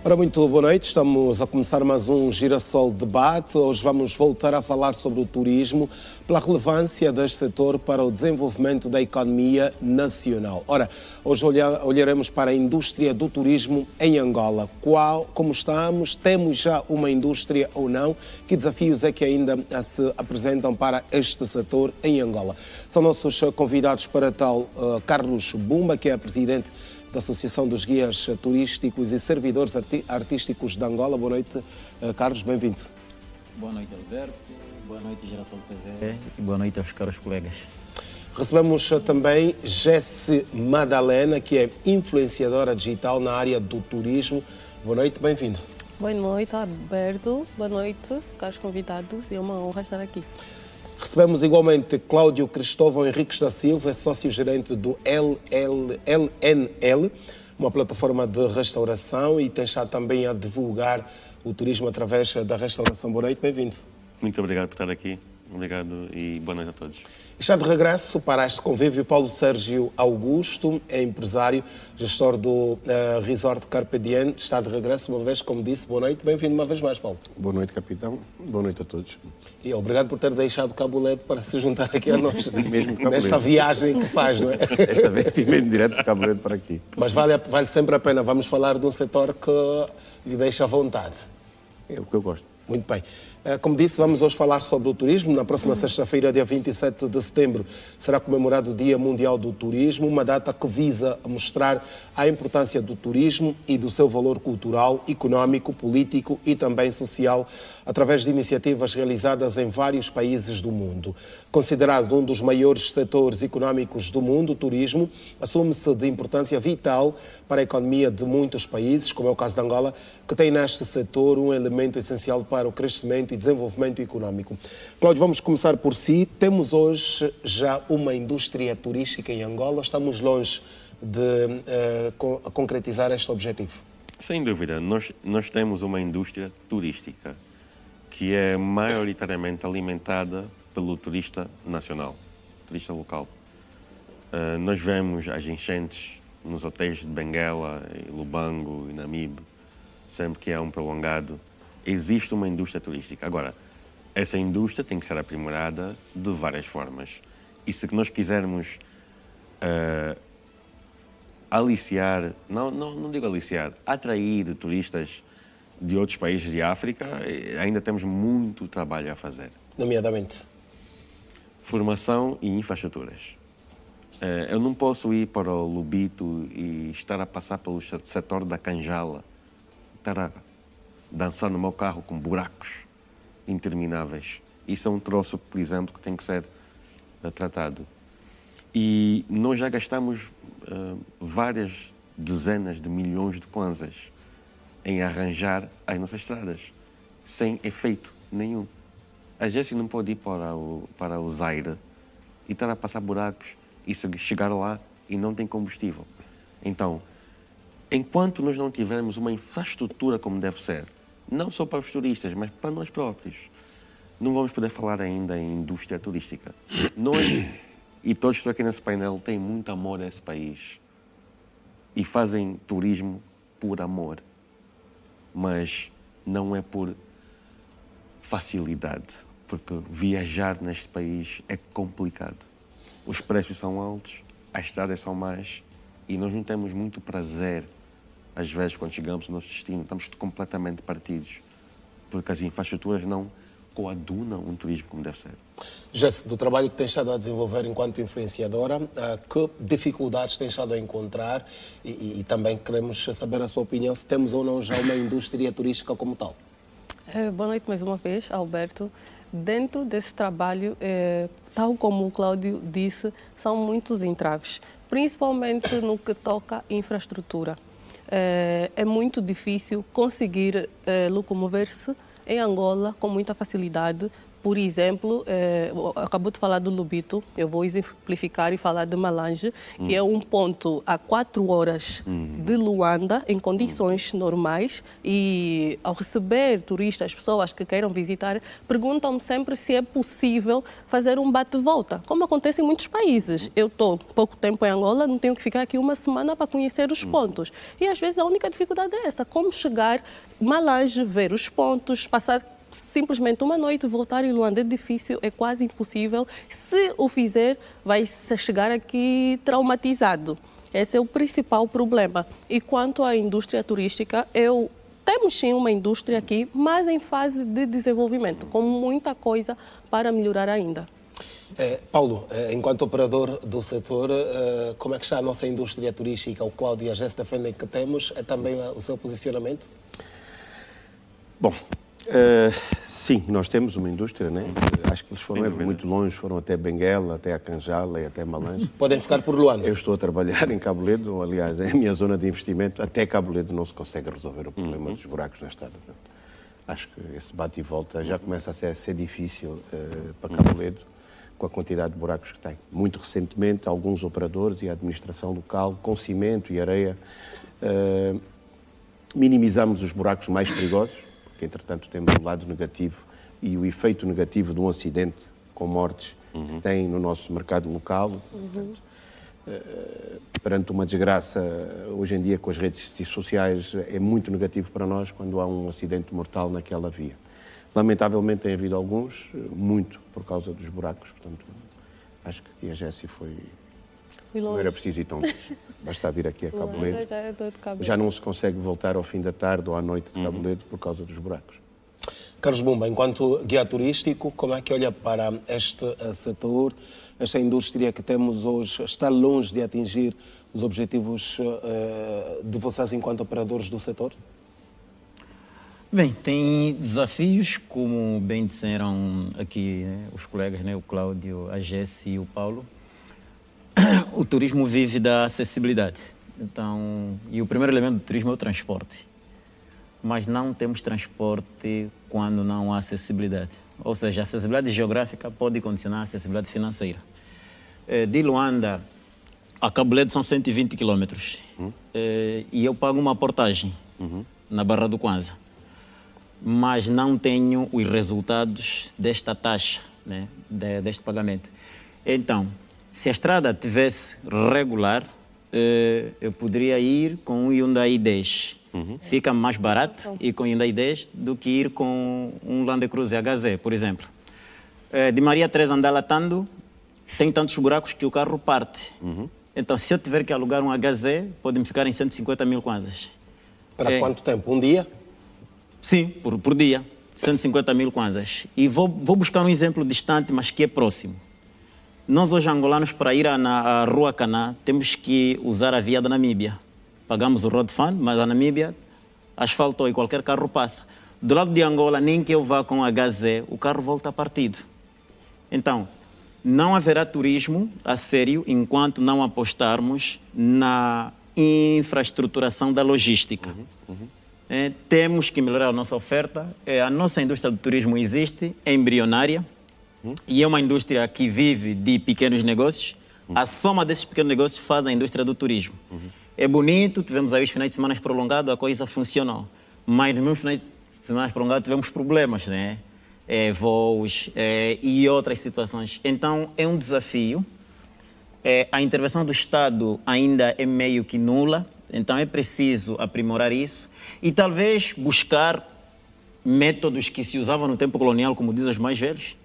Ora, muito boa noite. Estamos a começar mais um Girassol Debate. Hoje vamos voltar a falar sobre o turismo, pela relevância deste setor para o desenvolvimento da economia nacional. Ora, hoje olharemos para a indústria do turismo em Angola. Como estamos? Temos já uma indústria ou não? Que desafios é que ainda se apresentam para este setor em Angola? São nossos convidados para tal Carlos Bumba, que é presidente da Associação dos Guias Turísticos e Servidores Artísticos de Angola. Boa noite, Carlos, bem-vindo. Boa noite, Alberto. Boa noite, Geração TV. E boa noite aos caros colegas. Recebemos também Jessie Madalena, que é influenciadora digital na área do turismo. Boa noite, bem-vinda. Boa noite, Alberto. Boa noite, caros convidados. É uma honra estar aqui. Recebemos igualmente Cláudio Cristóvão Henriques da Silva, é sócio-gerente do LNL, uma plataforma de restauração, e tem estado também a divulgar o turismo através da restauração. Boa noite, bem-vindo. Muito obrigado por estar aqui. Obrigado e boa noite a todos. Está de regresso para este convívio Paulo Sérgio Augusto, é empresário, gestor do Resort Carpe Diem. Está de regresso uma vez, como disse. Boa noite, bem-vindo uma vez mais, Paulo. Boa noite, capitão. Boa noite a todos. E obrigado por ter deixado Cabo Ledo para se juntar aqui a nós. Mesmo Cabo nesta Ledo. Viagem que faz, não é? Esta vez vim mesmo direto de Cabo Ledo para aqui. Mas vale sempre a pena. Vamos falar de um setor que lhe deixa à vontade. É o que eu gosto. Muito bem. Como disse, vamos hoje falar sobre o turismo. Na próxima sexta-feira, dia 27 de setembro, será comemorado o Dia Mundial do Turismo, uma data que visa mostrar a importância do turismo e do seu valor cultural, económico, político e também social, através de iniciativas realizadas em vários países do mundo. Considerado um dos maiores setores económicos do mundo, o turismo assume-se de importância vital para a economia de muitos países, como é o caso de Angola, que tem neste setor um elemento essencial para o crescimento e desenvolvimento económico. Cláudio, vamos começar por si. Temos hoje já uma indústria turística em Angola. Estamos longe de concretizar este objetivo. Sem dúvida, nós temos uma indústria turística que é maioritariamente alimentada pelo turista nacional, turista local. Nós vemos as enchentes nos hotéis de Benguela, Lubango e Namibe, sempre que há um prolongado. Existe uma indústria turística. Agora, essa indústria tem que ser aprimorada de várias formas. E se nós quisermos aliciar, não digo aliciar, atrair turistas de outros países de África, ainda temos muito trabalho a fazer. Nomeadamente? Formação e infraestruturas. Eu não posso ir para o Lubito e estar a passar pelo setor da Canjala, estar a dançar no meu carro com buracos intermináveis. Isso é um troço, por exemplo, que tem que ser tratado. E nós já gastamos várias dezenas de milhões de kwanzas em arranjar as nossas estradas, sem efeito nenhum. A gente não pode ir para o Zaire e estar a passar buracos e chegar lá e não tem combustível. Então, enquanto nós não tivermos uma infraestrutura como deve ser, não só para os turistas, mas para nós próprios, não vamos poder falar ainda em indústria turística. Nós, e todos que estão aqui nesse painel, têm muito amor a esse país e fazem turismo por amor, mas não é por facilidade, porque viajar neste país é complicado. Os preços são altos, as estradas são más e nós não temos muito prazer. Às vezes, quando chegamos ao nosso destino, estamos completamente partidos, porque as infraestruturas não coadunam um turismo como deve ser. Jesse, do trabalho que tem estado a desenvolver enquanto influenciadora, que dificuldades tem estado a encontrar e também queremos saber a sua opinião se temos ou não já uma indústria turística como tal. Boa noite mais uma vez, Alberto. Dentro desse trabalho, tal como o Cláudio disse, são muitos entraves, principalmente no que toca à infraestrutura. É muito difícil conseguir locomover-se em Angola com muita facilidade Por exemplo, acabou de falar do Lubito, eu vou exemplificar e falar de Malange, que é um ponto a 4 horas de Luanda, em condições normais, e ao receber turistas, pessoas que queiram visitar, perguntam-me sempre se é possível fazer um bate-volta, como acontece em muitos países. Eu estou pouco tempo em Angola, não tenho que ficar aqui uma semana para conhecer os pontos. E às vezes a única dificuldade é essa, como chegar Malange, ver os pontos, passar simplesmente uma noite, voltar em Luanda é difícil, é quase impossível. Se o fizer, vai chegar aqui traumatizado. Esse é o principal problema. E quanto à indústria turística, temos sim uma indústria aqui, mas em fase de desenvolvimento, com muita coisa para melhorar ainda. Paulo, enquanto operador do setor, como é que está a nossa indústria turística? O Cláudio e a Jéssica defendem que temos, é também o seu posicionamento? Bom, sim, nós temos uma indústria, né? Acho que eles foram muito longe, foram até Benguela, até a Canjala e até Malange. Podem ficar por Luanda. Eu estou a trabalhar em Cabo Ledo, aliás, é a minha zona de investimento. Até Cabo Ledo não se consegue resolver o problema dos buracos na estrada. Acho que esse bate e volta já começa a ser difícil para Cabo Ledo, com a quantidade de buracos que tem. Muito recentemente, alguns operadores e a administração local, com cimento e areia, minimizamos os buracos mais perigosos, porque, entretanto, temos o lado negativo e o efeito negativo de um acidente com mortes que tem no nosso mercado local. Portanto, perante uma desgraça, hoje em dia, com as redes sociais, é muito negativo para nós quando há um acidente mortal naquela via. Lamentavelmente tem havido alguns, muito por causa dos buracos, portanto, acho que a Jessie foi... Não era preciso ir tão longe. Basta vir aqui a Cabo Ledo. Já não se consegue voltar ao fim da tarde ou à noite de Cabo Ledo por causa dos buracos. Carlos Bumba, enquanto guia turístico, como é que olha para este setor, esta indústria que temos hoje? Está longe de atingir os objetivos de vocês enquanto operadores do setor? Bem, tem desafios, como bem disseram aqui, né, os colegas, né, o Cláudio, a Jessie e o Paulo. O turismo vive da acessibilidade. Então, e o primeiro elemento do turismo é o transporte. Mas não temos transporte quando não há acessibilidade. Ou seja, a acessibilidade geográfica pode condicionar a acessibilidade financeira. De Luanda a Cabo Ledo são 120 quilômetros. E eu pago uma portagem na Barra do Kwanza. Mas não tenho os resultados desta taxa, né, deste pagamento. Então, se a estrada tivesse regular, eu poderia ir com um Hyundai 10. Fica mais barato ir com um Hyundai 10 do que ir com um Land Cruiser HZ, por exemplo. De Maria Teresa andar latando, tem tantos buracos que o carro parte. Então, se eu tiver que alugar um HZ, pode-me ficar em 150 mil kwanzas. Para quanto tempo? Um dia? Sim, por dia. 150 mil kwanzas. E vou buscar um exemplo distante, mas que é próximo. Nós, hoje, angolanos, para ir à Rua Caná, temos que usar a via da Namíbia. Pagamos o Road Fund, mas a Namíbia asfaltou e qualquer carro passa. Do lado de Angola, nem que eu vá com HZ, o carro volta partido. Então, não haverá turismo a sério enquanto não apostarmos na infraestruturação da logística. Temos que melhorar a nossa oferta. A nossa indústria do turismo existe, é embrionária. E é uma indústria que vive de pequenos negócios. A soma desses pequenos negócios faz a indústria do turismo. É bonito, tivemos aí os finais de semana prolongados, a coisa funcionou. Mas nos meus finais de semana prolongados tivemos problemas, né? Voos e outras situações. Então, é um desafio. A intervenção do Estado ainda é meio que nula. Então, é preciso aprimorar isso. E talvez buscar métodos que se usavam no tempo colonial, como dizem os mais velhos.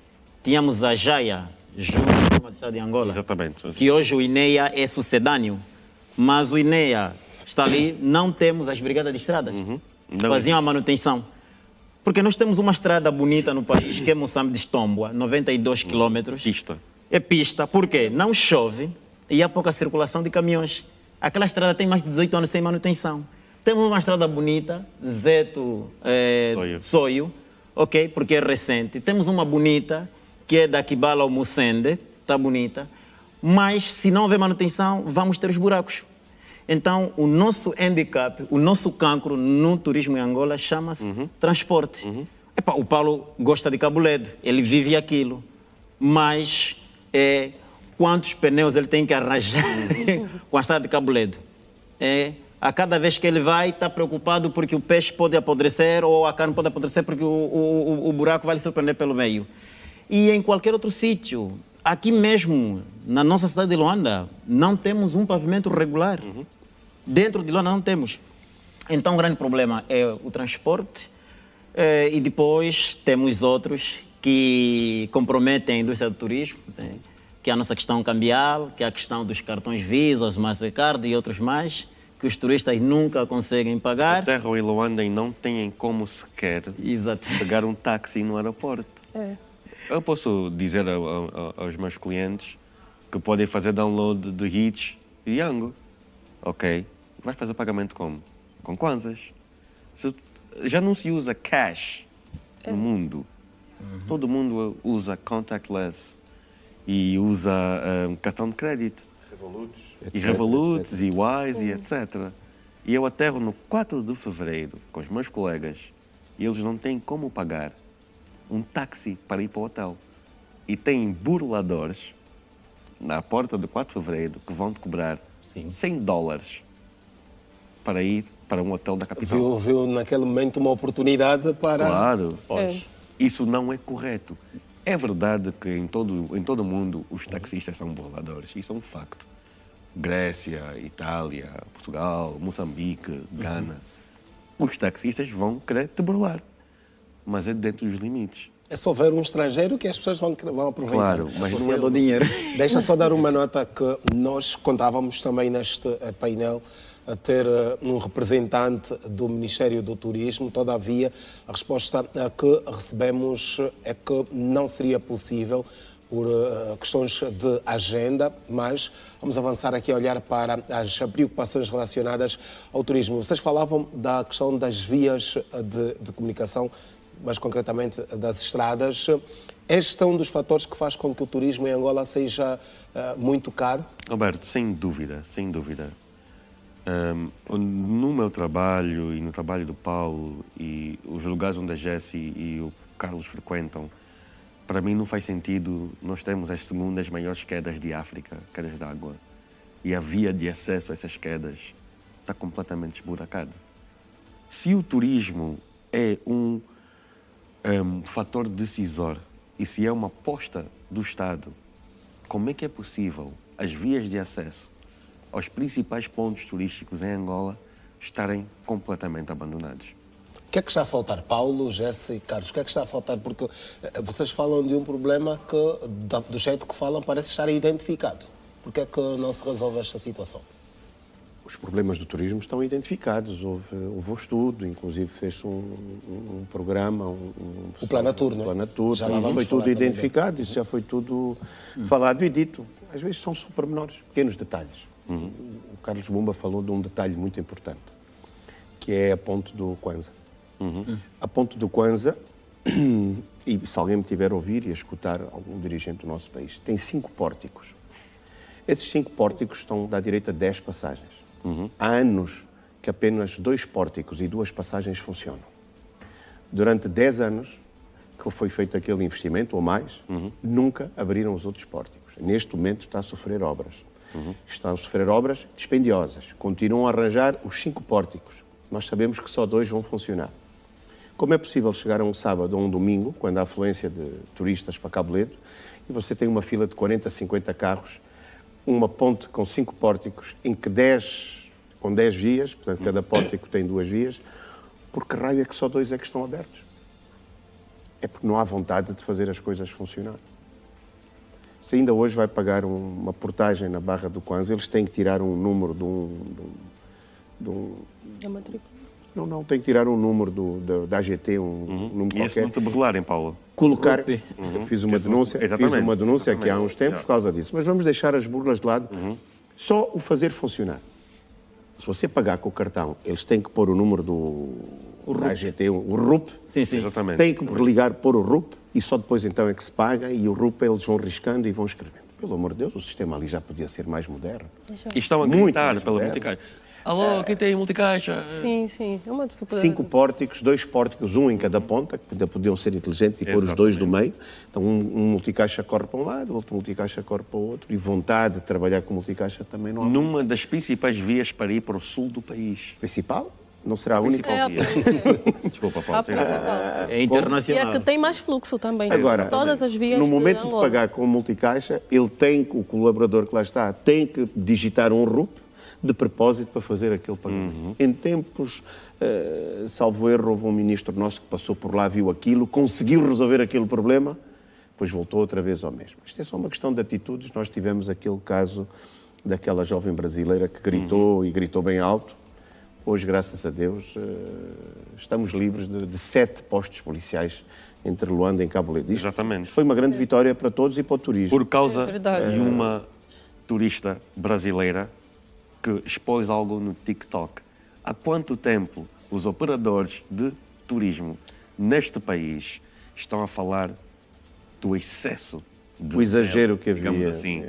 Tínhamos a JAIA, junto do Estado de Angola. Exatamente. Que hoje o INEA é sucedâneo. Mas o INEA está ali, não temos as brigadas de estradas. Faziam a manutenção. Porque nós temos uma estrada bonita no país, que é Moçambique de Estomboa, 92 quilômetros. Pista. É pista. Por quê? Não chove e há pouca circulação de caminhões. Aquela estrada tem mais de 18 anos sem manutenção. Temos uma estrada bonita, Zeto Soio, ok? Porque é recente. Temos uma bonita, que é da Kibala ao Mucende, está bonita. Mas, se não houver manutenção, vamos ter os buracos. Então, o nosso handicap, o nosso cancro no turismo em Angola chama-se transporte. Epá, o Paulo gosta de Cabo Ledo, ele vive aquilo. Mas quantos pneus ele tem que arranjar com a estrada de Cabo Ledo? A cada vez que ele vai, está preocupado porque o peixe pode apodrecer ou a carne pode apodrecer porque o buraco vai lhe surpreender pelo meio. E em qualquer outro sítio, aqui mesmo, na nossa cidade de Luanda, não temos um pavimento regular. Dentro de Luanda não temos. Então o grande problema é o transporte e depois temos outros que comprometem a indústria do turismo, que é a nossa questão cambial, que é a questão dos cartões Visa, os Mastercard e outros mais, que os turistas nunca conseguem pagar. Aterram em Luanda e não têm como sequer pegar um táxi no aeroporto. Eu posso dizer aos meus clientes que podem fazer download de Hitch e Yango. Ok, vais fazer pagamento como? Com Kwanzas. Já não se usa cash no mundo. Todo mundo usa contactless e usa cartão de crédito. Revoluts, e Wise e etc. E eu aterro no 4 de fevereiro com os meus colegas e eles não têm como pagar um táxi para ir para o hotel. E têm burladores na porta do 4 de fevereiro que vão te cobrar $100 para ir para um hotel da capital. Viu naquele momento uma oportunidade para... Claro. Isso não é correto. É verdade que em todo o mundo os taxistas são burladores. Isso é um facto. Grécia, Itália, Portugal, Moçambique, Gana. Os taxistas vão querer te burlar. Mas é dentro dos limites. É só ver um estrangeiro que as pessoas vão aproveitar. Claro, mas não é do dinheiro. Deixa só dar uma nota que nós contávamos também neste painel a ter um representante do Ministério do Turismo. Todavia, a resposta que recebemos é que não seria possível por questões de agenda, mas vamos avançar aqui a olhar para as preocupações relacionadas ao turismo. Vocês falavam da questão das vias de comunicação, mais concretamente das estradas. Este é um dos fatores que faz com que o turismo em Angola seja muito caro? Alberto, sem dúvida, sem dúvida. No meu trabalho e no trabalho do Paulo e os lugares onde a Jessie e o Carlos frequentam, para mim não faz sentido nós termos as segundas maiores quedas de África, quedas de água, e a via de acesso a essas quedas está completamente esburacada. Se o turismo é um fator decisor e se é uma aposta do Estado, como é que é possível as vias de acesso aos principais pontos turísticos em Angola estarem completamente abandonados? O que é que está a faltar? Paulo, Jessie, Carlos, o que é que está a faltar? Porque vocês falam de um problema que, do jeito que falam, parece estar identificado. Por que é que não se resolve esta situação? Os problemas do turismo estão identificados. Houve um estudo, inclusive fez-se um programa... O Planatur, não é? O Planatur, foi tudo identificado, isso já foi tudo falado e dito. Às vezes são só pormenores, pequenos detalhes. O Carlos Bumba falou de um detalhe muito importante, que é a ponte do Kwanza. A ponte do Kwanza, e se alguém me tiver a ouvir e a escutar algum dirigente do nosso país, tem 5 pórticos. Esses 5 pórticos estão da direita 10 passagens. Há anos que apenas 2 pórticos e 2 passagens funcionam. Durante 10 anos que foi feito aquele investimento, ou mais, nunca abriram os outros pórticos. Neste momento está a sofrer obras. Estão a sofrer obras dispendiosas. Continuam a arranjar os 5 pórticos. Nós sabemos que só 2 vão funcionar. Como é possível chegar a um sábado ou um domingo, quando há afluência de turistas para Cabo Ledo, e você tem uma fila de 40, 50 carros, uma ponte com 5 pórticos, em que 10 vias, portanto, cada pórtico tem 2 vias, por que raio é que só 2 é que estão abertos? É porque não há vontade de fazer as coisas funcionar. Se ainda hoje vai pagar uma portagem na Barra do Kwanza, eles têm que tirar um número Da matrícula? Não, tem que tirar um número da AGT, número qualquer. E esse não te burlarem, Paulo? Colocar... Eu fiz uma denúncia aqui há uns tempos por causa disso. Mas vamos deixar as burlas de lado. Só o fazer funcionar. Se você pagar com o cartão, eles têm que pôr o número da AGT, o RUP. Sim. Exatamente. Têm que ligar, pôr o RUP, e só depois então é que se paga, e o RUP eles vão riscando e vão escrevendo. Pelo amor de Deus, o sistema ali já podia ser mais moderno. E estão a gritar pela multicais. Alô, quem tem multicaixa? Sim, sim, é uma dificuldade. 5 pórticos, 2 pórticos, um em cada ponta, que ainda podiam ser inteligentes e pôr os dois do meio. Então, um multicaixa corre para um lado, o outro multicaixa corre para o outro. E vontade de trabalhar com multicaixa também não há. Numa das principais vias para ir para o sul do país. Principal? Não será a única? É a Desculpa, Paulo. principal. É E internacional. é que tem mais fluxo também. Agora, Todas as vias no momento de Angola. pagar com multicaixa, ele tem, o colaborador que lá está, tem que digitar um RUP de propósito para fazer aquele pagamento. Em tempos, salvo erro, houve um ministro nosso que passou por lá, viu aquilo, conseguiu resolver aquele problema, depois voltou outra vez ao mesmo. Isto é só uma questão de atitudes. Nós tivemos aquele caso daquela jovem brasileira que gritou e gritou bem alto. Hoje, graças a Deus, estamos livres de 7 postos policiais entre Luanda e Cabo Verde. Isto Exatamente. foi uma grande vitória para todos e para o turismo. Por causa É verdade. de uma turista brasileira que expôs algo no TikTok. Há quanto tempo os operadores de turismo neste país estão a falar do excesso de O exagero zelo, que havia. digamos assim,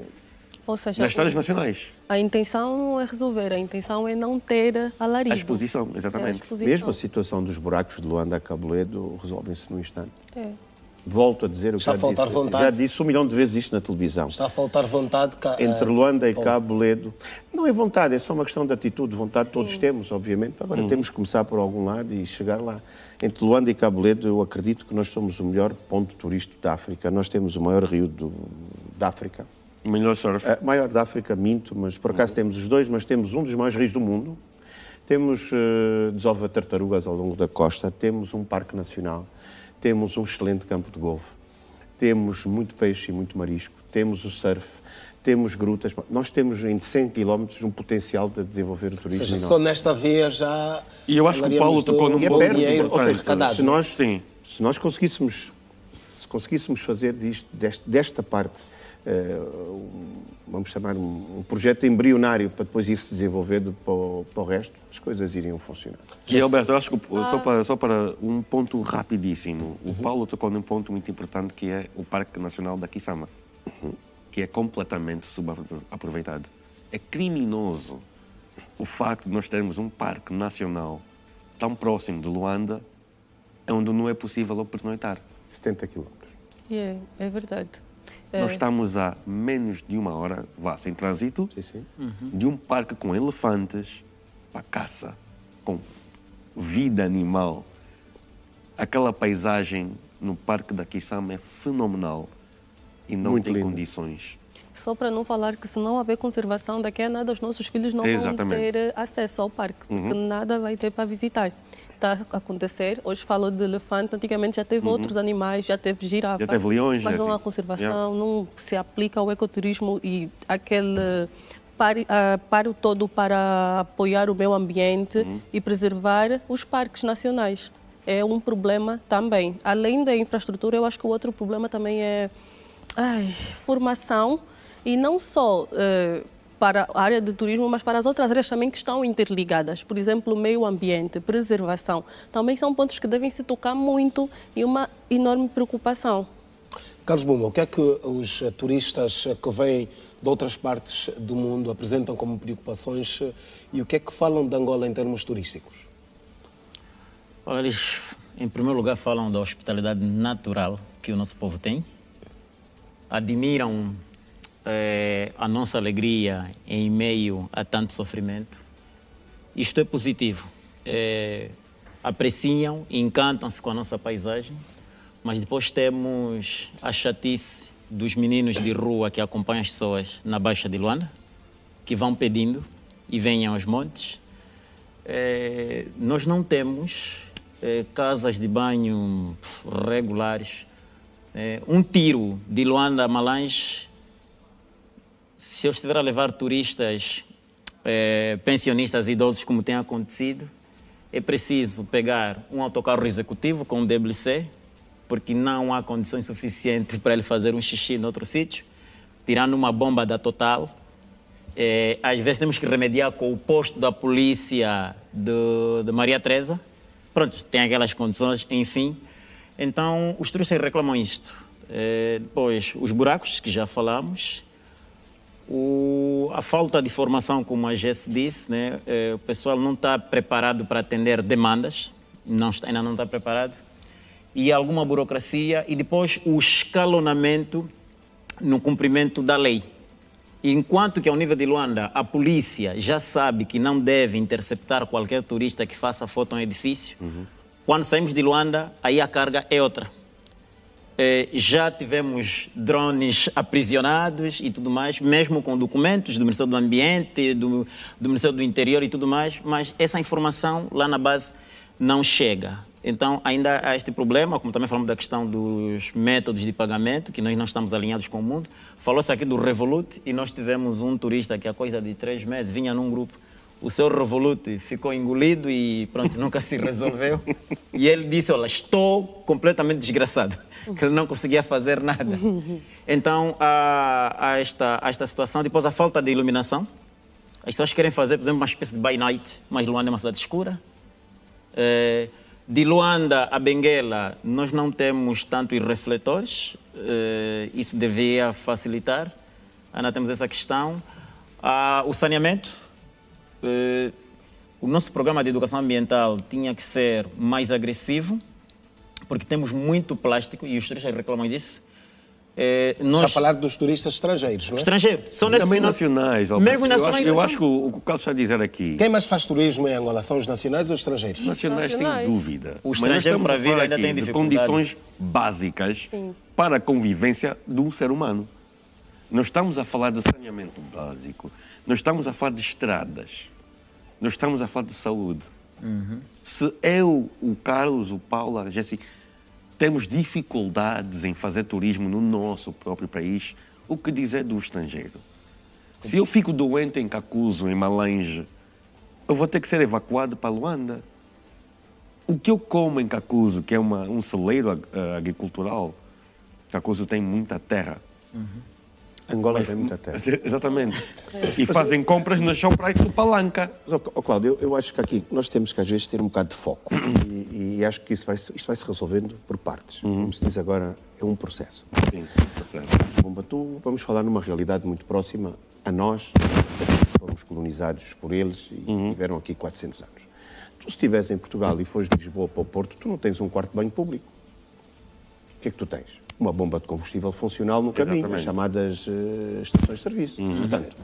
Ou seja, nas estradas nacionais. a intenção não é resolver, a intenção é não ter alarido. A exposição, É a exatamente. exposição. Mesmo a situação dos buracos de Luanda a Cabo Verde resolvem-se num instante. É. Volto a dizer o que Está a faltar vontade. já disse 1 milhão de vezes isto na televisão. Está a faltar vontade. Entre Luanda e Cabo Verde. Não é vontade, é só uma questão de atitude. Vontade todos temos, obviamente. Agora temos que começar por algum lado e chegar lá. Entre Luanda e Cabo Verde, eu acredito que nós somos o melhor ponto turístico da África. Nós temos o maior rio da África. Melhor surf. Maior da África, minto, mas por acaso temos os dois, mas temos um dos maiores rios do mundo. Temos desova tartarugas ao longo da costa, temos um parque nacional, temos um excelente campo de golfe, temos muito peixe e muito marisco, temos o surf, temos grutas. Nós temos em 100 km um potencial de desenvolver o Ou turismo seja, enorme. só nesta via já. E eu acho que o Paulo falaríamos tocou num do E é ponto bom perto, dinheiro ou seja, arrecadado. se nós conseguíssemos fazer desta parte, vamos chamar um projeto embrionário para depois isso se desenvolver para o resto, as coisas iriam funcionar. E Alberto, eu acho que só para um ponto rapidíssimo, o Paulo tocou num ponto muito importante que é o Parque Nacional da Kisama, que é completamente subaproveitado. É criminoso o facto de nós termos um parque nacional tão próximo de Luanda, onde não é possível pernoitar. 70 km. É verdade. Nós estamos a menos de 1 hora, sem trânsito, Sim. de um parque com elefantes para caça, com vida animal. Aquela paisagem no Parque da Kisama é fenomenal e não Muito tem lindo. condições. Só para não falar que se não houver conservação, daqui a nada os nossos filhos não vão Exatamente. ter acesso ao parque, porque nada vai ter para visitar. Está a acontecer, hoje falo de elefante, antigamente já teve outros animais, já teve girafa, Já teve leões, mas já não há assim. conservação, não se aplica ao ecoturismo e aquele paro todo para apoiar o meio ambiente e preservar os parques nacionais. É um problema também. Além da infraestrutura, eu acho que o outro problema também é formação, e não só para a área de turismo, mas para as outras áreas também que estão interligadas. Por exemplo, meio ambiente, preservação. Também são pontos que devem se tocar muito e uma enorme preocupação. Carlos Buma, o que é que os turistas que vêm de outras partes do mundo apresentam como preocupações e o que é que falam de Angola em termos turísticos? Olha, eles, em primeiro lugar, falam da hospitalidade natural que o nosso povo tem. Admiram a nossa alegria em meio a tanto sofrimento. Isto é positivo. Apreciam e encantam-se com a nossa paisagem, mas depois temos a chatice dos meninos de rua que acompanham as pessoas na Baixa de Luanda, que vão pedindo e vêm aos montes. Nós não temos casas de banho regulares. Um tiro de Luanda a Malange, se eu estiver a levar turistas, pensionistas idosos, como tem acontecido, é preciso pegar um autocarro executivo com um WC, porque não há condições suficientes para ele fazer um xixi em outro sítio, tirando uma bomba da Total. Às vezes temos que remediar com o posto da polícia de Maria Teresa. Pronto, tem aquelas condições, enfim. Então, os turistas reclamam isto. Depois, os buracos, que já falamos. A falta de formação, como a Jess disse, né? O pessoal não está preparado para atender demandas, ainda não está preparado, e alguma burocracia, e depois o escalonamento no cumprimento da lei. Enquanto que ao nível de Luanda, a polícia já sabe que não deve interceptar qualquer turista que faça foto a um edifício, quando saímos de Luanda, aí a carga é outra. Já tivemos drones aprisionados e tudo mais, mesmo com documentos do Ministério do Ambiente, do Ministério do Interior e tudo mais, mas essa informação lá na base não chega. Então, ainda há este problema, como também falamos da questão dos métodos de pagamento, que nós não estamos alinhados com o mundo. Falou-se aqui do Revolut e nós tivemos um turista que há coisa de 3 meses vinha num grupo. O seu Revolut ficou engolido e pronto, nunca se resolveu. E ele disse, olha, estou completamente desgraçado, que ele não conseguia fazer nada. Então, há esta situação. Depois, a falta de iluminação. As pessoas querem fazer, por exemplo, uma espécie de by night, mas Luanda é uma cidade escura. De Luanda a Benguela, nós não temos tantos refletores. Isso devia facilitar. Ainda temos essa questão. O saneamento. O nosso programa de educação ambiental tinha que ser mais agressivo, porque temos muito plástico e os turistas reclamam disso. Está a falar dos turistas estrangeiros, não é? Estrangeiros. São Também nacionais. Mesmo nacionais. Eu acho que o que o Carlos está a dizer aqui... Quem mais faz turismo em Angola? São os nacionais ou os estrangeiros? Nacionais, sem dúvida. O Mas nós estrangeiro estamos para a vir falar ainda aqui tem de dificuldade. condições básicas para a convivência de um ser humano. Nós estamos a falar de saneamento básico. Nós estamos a falar de estradas. Nós estamos a falar de saúde. Se eu, o Carlos, o Paulo, a Jessie, temos dificuldades em fazer turismo no nosso próprio país, o que dizer do estrangeiro? Se eu fico doente em Cacuzo, em Malange, eu vou ter que ser evacuado para Luanda. O que eu como em Cacuzo, que é um celeiro agricultural, Cacuzo tem muita terra. Angola tem muita terra. Exatamente. E fazem compras na Shoprite do Palanca. Mas, Cláudio, eu acho que aqui nós temos que às vezes ter um bocado de foco e acho que isto vai se resolvendo por partes. Como se diz agora, é um processo. Sim, processo. Bombatu, vamos falar numa realidade muito próxima a nós, fomos colonizados por eles e tiveram aqui 400 anos. Tu, se estiveres em Portugal e fores de Lisboa para o Porto, tu não tens um quarto de banho público. O que é que tu tens? Uma bomba de combustível funcional no caminho, as chamadas estações de serviço. Portanto,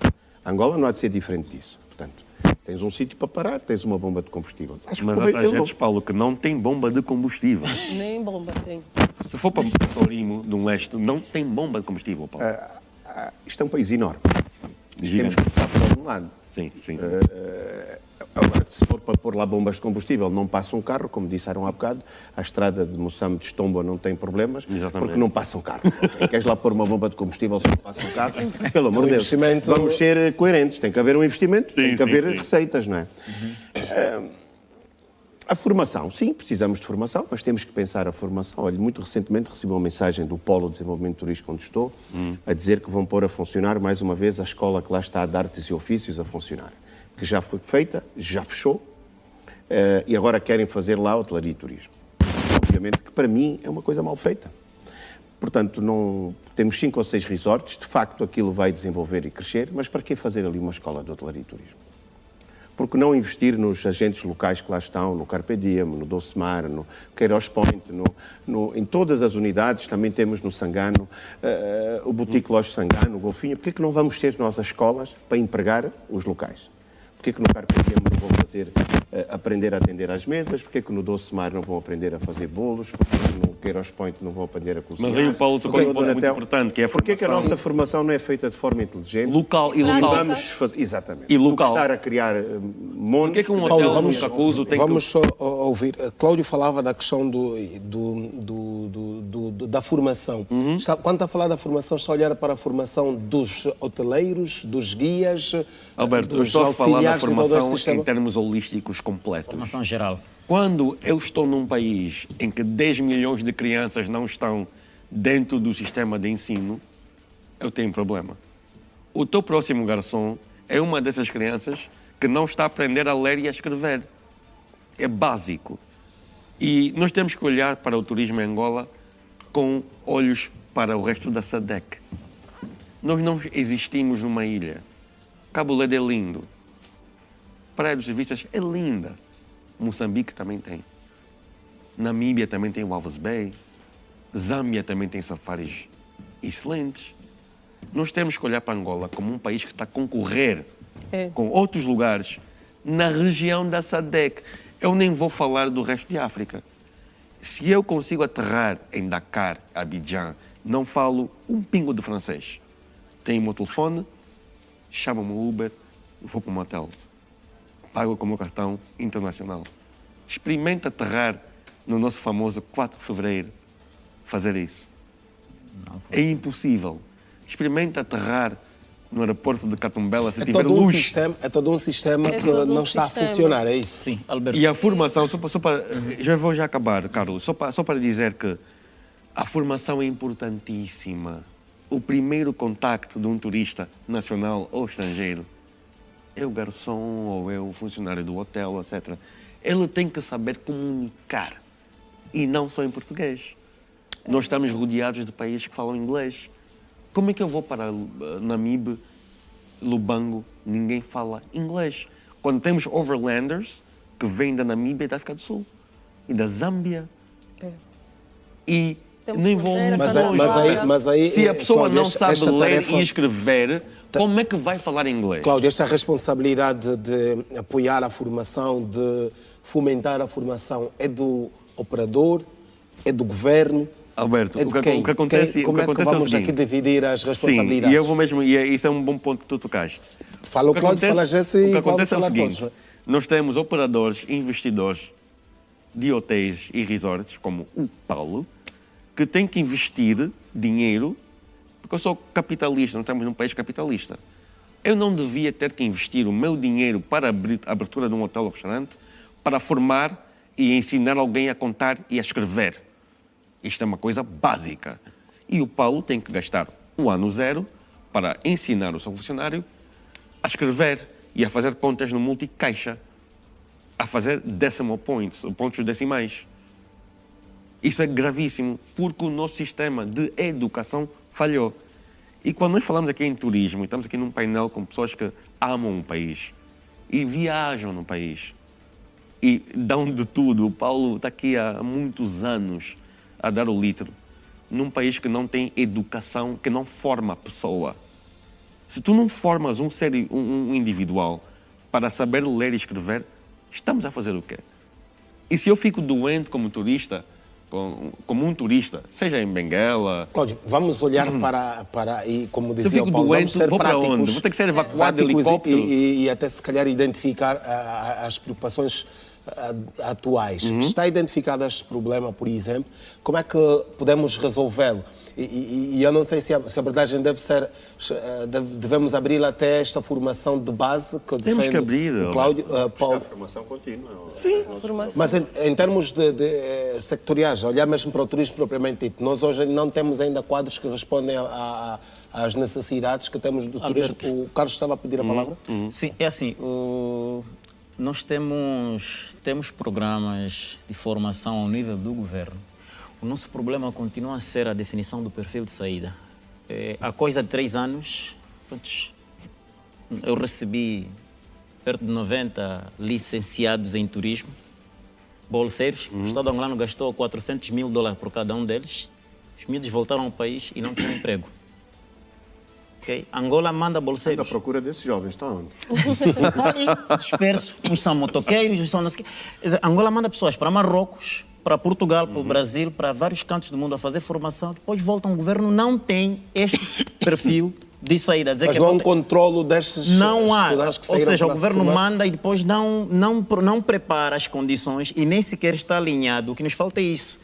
Angola não há de ser diferente disso. Portanto, tens um sítio para parar, tens uma bomba de combustível. Acho Mas há trajetos, Paulo, que não tem bomba de combustível. Nem bomba tem. Se for para Sorimo, do leste, não tem bomba de combustível, Paulo. Isto é um país enorme. Temos Gigante. que começar por algum lado. Sim. Agora, se for para pôr lá bombas de combustível, não passa um carro, como disseram há bocado. A estrada de Moçambique de Estomba não tem problemas, porque não passa um carro. Queres lá pôr uma bomba de combustível se não passa um carro? Pelo amor de Deus, vamos ser coerentes. Tem que haver um investimento, tem que haver receitas, não é? A formação, sim, precisamos de formação, mas temos que pensar a formação. Olha, muito recentemente recebi uma mensagem do Polo de Desenvolvimento Turístico onde estou, a dizer que vão pôr a funcionar mais uma vez a escola que lá está de artes e ofícios a funcionar. Que já foi feita, já fechou, e agora querem fazer lá hotelaria e turismo. Obviamente que para mim é uma coisa mal feita. Portanto, temos 5 ou 6 resorts, de facto aquilo vai desenvolver e crescer, mas para que fazer ali uma escola de hotelaria e turismo? Porque não investir nos agentes locais que lá estão, no Carpe Diem, no Docemar, no Queiroz Point, em todas as unidades, também temos no Sangano, o Boutique Loja Sangano, o Golfinho. Porquê que não vamos ter nós as escolas para empregar os locais? Porquê que no Carpe Diem não vão aprender a atender às mesas? Porquê que no Docemar não vão aprender a fazer bolos? Porquê que no Queiroz Point não vão aprender a cozinhar? Mas aí o Paulo tocou um ponto muito importante, que é a formação. Porquê que a nossa formação não é feita de forma inteligente? Local. Vamos fazer, exatamente. E local. Estar a criar montes... Porquê que um hotel no Cacuzo tem Vamos só ouvir. Cláudio falava da questão da formação. Quando está a falar da formação, está a olhar para a formação dos hoteleiros, dos guias, Alberto, eu dos estou a falar da auxiliares de todo formação esse sistema? em termos holísticos completos. Formação geral. Quando eu estou num país em que 10 milhões de crianças não estão dentro do sistema de ensino, eu tenho um problema. O teu próximo garçom é uma dessas crianças que não está a aprender a ler e a escrever. É básico. E nós temos que olhar para o turismo em Angola com olhos para o resto da SADC. Nós não existimos numa ilha. Cabo Verde é lindo. Praia dos Vistas é linda. Moçambique também tem. Namíbia também tem o Walvis Bay. Zâmbia também tem safaris excelentes. Nós temos que olhar para Angola como um país que está a concorrer com outros lugares na região da SADC. Eu nem vou falar do resto de África. Se eu consigo aterrar em Dakar, Abidjan, não falo um pingo de francês. Tenho o meu telefone, chamo-me Uber, vou para um motel. Pago com o meu cartão internacional. Experimenta aterrar no nosso famoso 4 de fevereiro. Fazer isso. É impossível. Experimenta aterrar no aeroporto de Catumbela se tiver luz. É todo um sistema que não está a funcionar, é isso? Sim, Alberto. E a formação, já vou acabar, Carlos, só para dizer que a formação é importantíssima. O primeiro contacto de um turista nacional ou estrangeiro é o garçom ou é o funcionário do hotel, etc. Ele tem que saber comunicar. E não só em português. Nós estamos rodeados de países que falam inglês. Como é que eu vou para Namibe, Lubango, ninguém fala inglês? Quando temos overlanders que vêm da Namíbia e da África do Sul. E da Zâmbia. E Temos nem vou muito longe. Mas aí, Se a pessoa Cláudio, não sabe esta ler tarefa... e escrever, como é que vai falar inglês? Cláudio, esta responsabilidade de apoiar a formação, de fomentar a formação, é do operador, é do governo? Alberto, é de quem? o que acontece, Como o que é que acontece é o vamos seguinte. aqui dividir as Sim, responsabilidades? e eu vou mesmo, isso é um bom ponto que tu tocaste. Fala o Cláudio, fala a Jesse o e que vamos acontece é o falar seguinte, todos. nós temos operadores, investidores de hotéis e resorts, como o Paulo, que têm que investir dinheiro, porque eu sou capitalista, nós estamos num país capitalista. Eu não devia ter que investir o meu dinheiro para a abertura de um hotel ou restaurante, para formar e ensinar alguém a contar e a escrever. Isto é uma coisa básica. E o Paulo tem que gastar o ano zero para ensinar o seu funcionário a escrever e a fazer contas no multicaixa, a fazer decimal points, pontos decimais. Isso é gravíssimo, porque o nosso sistema de educação falhou. E quando nós falamos aqui em turismo, e estamos aqui num painel com pessoas que amam o país e viajam no país e dão de tudo. O Paulo está aqui há muitos anos a dar o litro, num país que não tem educação, que não forma a pessoa. Se tu não formas um individual para saber ler e escrever, estamos a fazer o quê? E se eu fico doente como turista, como um turista, seja em Benguela... Cláudio, vamos olhar para e como Se eu dizia fico o Paulo, vamos doente, ser vou para práticos. onde? Vou ter que ser evacuado de Práticos helicóptero. e até se calhar identificar as preocupações atuais. Está identificado este problema, por exemplo, como é que podemos resolvê-lo? E eu não sei se a abordagem deve ser, devemos abrir até esta formação de base que Temos defende que abrir, o Cláudio, Paulo. A formação contínua. Sim. Mas em termos de sectoriais, olhar mesmo para o turismo propriamente dito, nós hoje não temos ainda quadros que respondem às necessidades que temos do turismo. O Carlos estava a pedir a palavra? Sim, é assim, nós temos programas de formação ao nível do governo. O nosso problema continua a ser a definição do perfil de saída. Há coisa de 3 anos, eu recebi perto de 90 licenciados em turismo, bolseiros. O Estado angolano gastou $400 mil por cada um deles. Os miúdos voltaram ao país e não tinham emprego. Okay? Angola manda bolseiros. A procura desses jovens está onde? Dispersos, uns são motoqueiros, uns são... Angola manda pessoas para Marrocos, para Portugal, para o Brasil, para vários cantos do mundo a fazer formação. Depois voltam, o governo não tem este perfil de saída. Dizer Mas que não há um controlo destes não há, estudantes que ou saíram seja, o para se governo formar? manda e depois não prepara as condições e nem sequer está alinhado. O que nos falta é isso.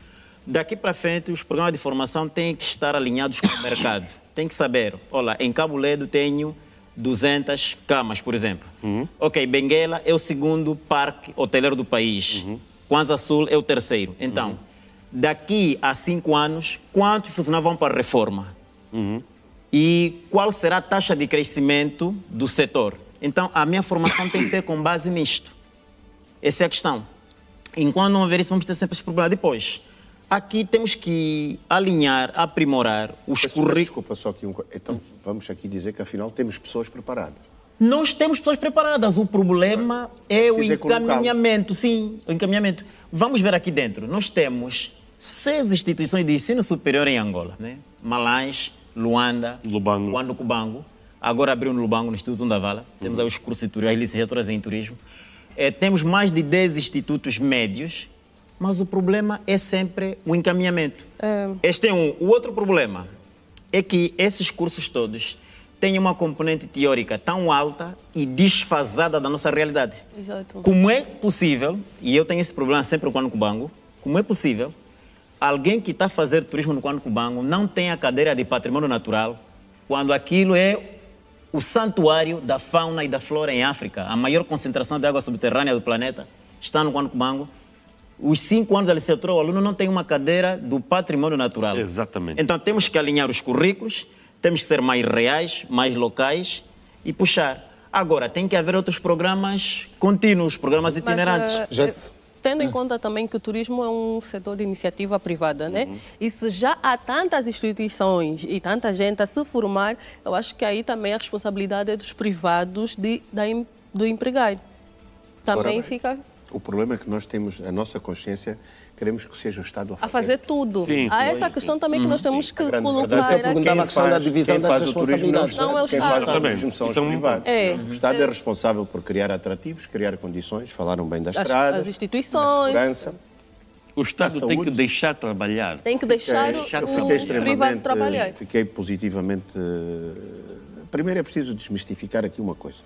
Daqui para frente, os programas de formação têm que estar alinhados com o mercado. Tem que saber, olha, em Cabo Verde tenho 200 camas, por exemplo. Ok, Benguela é o segundo parque hoteleiro do país. Kwanza Sul é o terceiro. Então, daqui a 5 anos, quantos funcionários vão para a reforma? E qual será a taxa de crescimento do setor? Então, a minha formação tem que ser com base nisto. Essa é a questão. Enquanto não houver isso, vamos ter sempre esse problema. Depois, Aqui temos que alinhar, aprimorar os currículos. Desculpa, só que então vamos aqui dizer que afinal temos pessoas preparadas. Nós temos pessoas preparadas. O problema é o Precisa encaminhamento. Sim, o encaminhamento. Vamos ver aqui dentro. Nós temos 6 instituições de ensino superior em Angola, né? Malães, Luanda, Lubango. Cubango. Agora abriu no Lubango, no Instituto Ndavala. Temos aí os cursos de turismo, as licenciaturas em turismo. Temos mais de 10 institutos médios, mas o problema é sempre o encaminhamento. Este é um. O outro problema é que esses cursos todos têm uma componente teórica tão alta e desfasada da nossa realidade. Exato. Como é possível, e eu tenho esse problema sempre com o Cubango, como é possível alguém que está a fazer turismo no Cubango não tem a cadeira de patrimônio natural quando aquilo é o santuário da fauna e da flora em África? A maior concentração de água subterrânea do planeta está no Cubango. Os 5 anos da licenciatura, o aluno não tem uma cadeira do patrimônio natural. Exatamente. Então temos que alinhar os currículos, temos que ser mais reais, mais locais e puxar. Agora, tem que haver outros programas contínuos, programas itinerantes. Tendo em conta também que o turismo é um setor de iniciativa privada, né? E se já há tantas instituições e tanta gente a se formar, eu acho que aí também a responsabilidade é dos privados do empregar. Também fica... O problema é que nós temos a nossa consciência, queremos que seja o Estado a fazer tudo. Sim, Há sim, essa questão também que nós temos que grande colocar verdade é aqui. perguntava a questão da divisão quem das faz o turismo responsabilidades. Não é o quem Estado. faz o turismo são os Isso é um- privados. É. O Estado é responsável por criar atrativos, criar condições, falaram bem das estradas, As instituições. da segurança. O Estado Da tem que saúde. deixar trabalhar. Tem que deixar Eu o fiquei privado trabalhar. fiquei positivamente... Primeiro é preciso desmistificar aqui uma coisa.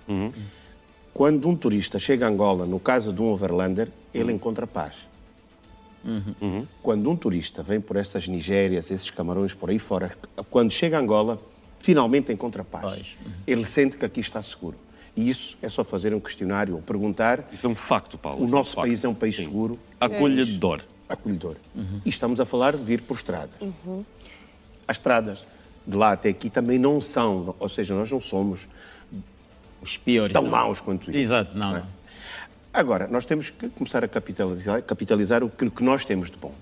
Quando um turista chega a Angola, no caso de um overlander, ele encontra paz. Quando um turista vem por essas Nigérias, esses Camarões por aí fora, quando chega a Angola, finalmente encontra paz. Ele sente que aqui está seguro. E isso é só fazer um questionário ou perguntar. Isso é um facto, Paulo. O Isso nosso um facto. país é um país seguro, Acolhedor. acolhedor. E estamos a falar de vir por estradas. As estradas de lá até aqui também não são, ou seja, nós não somos Os piores. tão não. maus quanto isso. Exato, não. é? Agora, nós temos que começar a capitalizar o que nós temos de bom.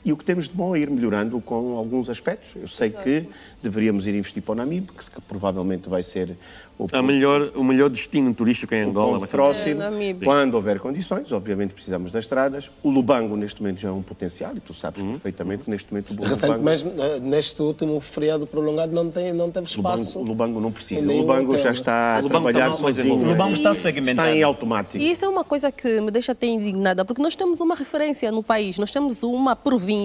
E o que temos de bom é ir melhorando com alguns aspectos. Eu sei que deveríamos ir investir para o Namibe, que provavelmente vai ser o melhor destino turístico em Angola. ponto Vai ser próximo. Namibe. Quando houver condições, obviamente precisamos das estradas. O Lubango, neste momento, já é um potencial, e tu sabes perfeitamente que neste momento o Lubango... Recentemente, neste último feriado prolongado, não teve espaço. O Lubango não precisa. O Nem Lubango hotel. já está a Lubango trabalhar está mais sozinho. envolvido. O Lubango está segmentado. Está em automático. E isso é uma coisa que me deixa até indignada, porque nós temos uma referência no país, nós temos uma província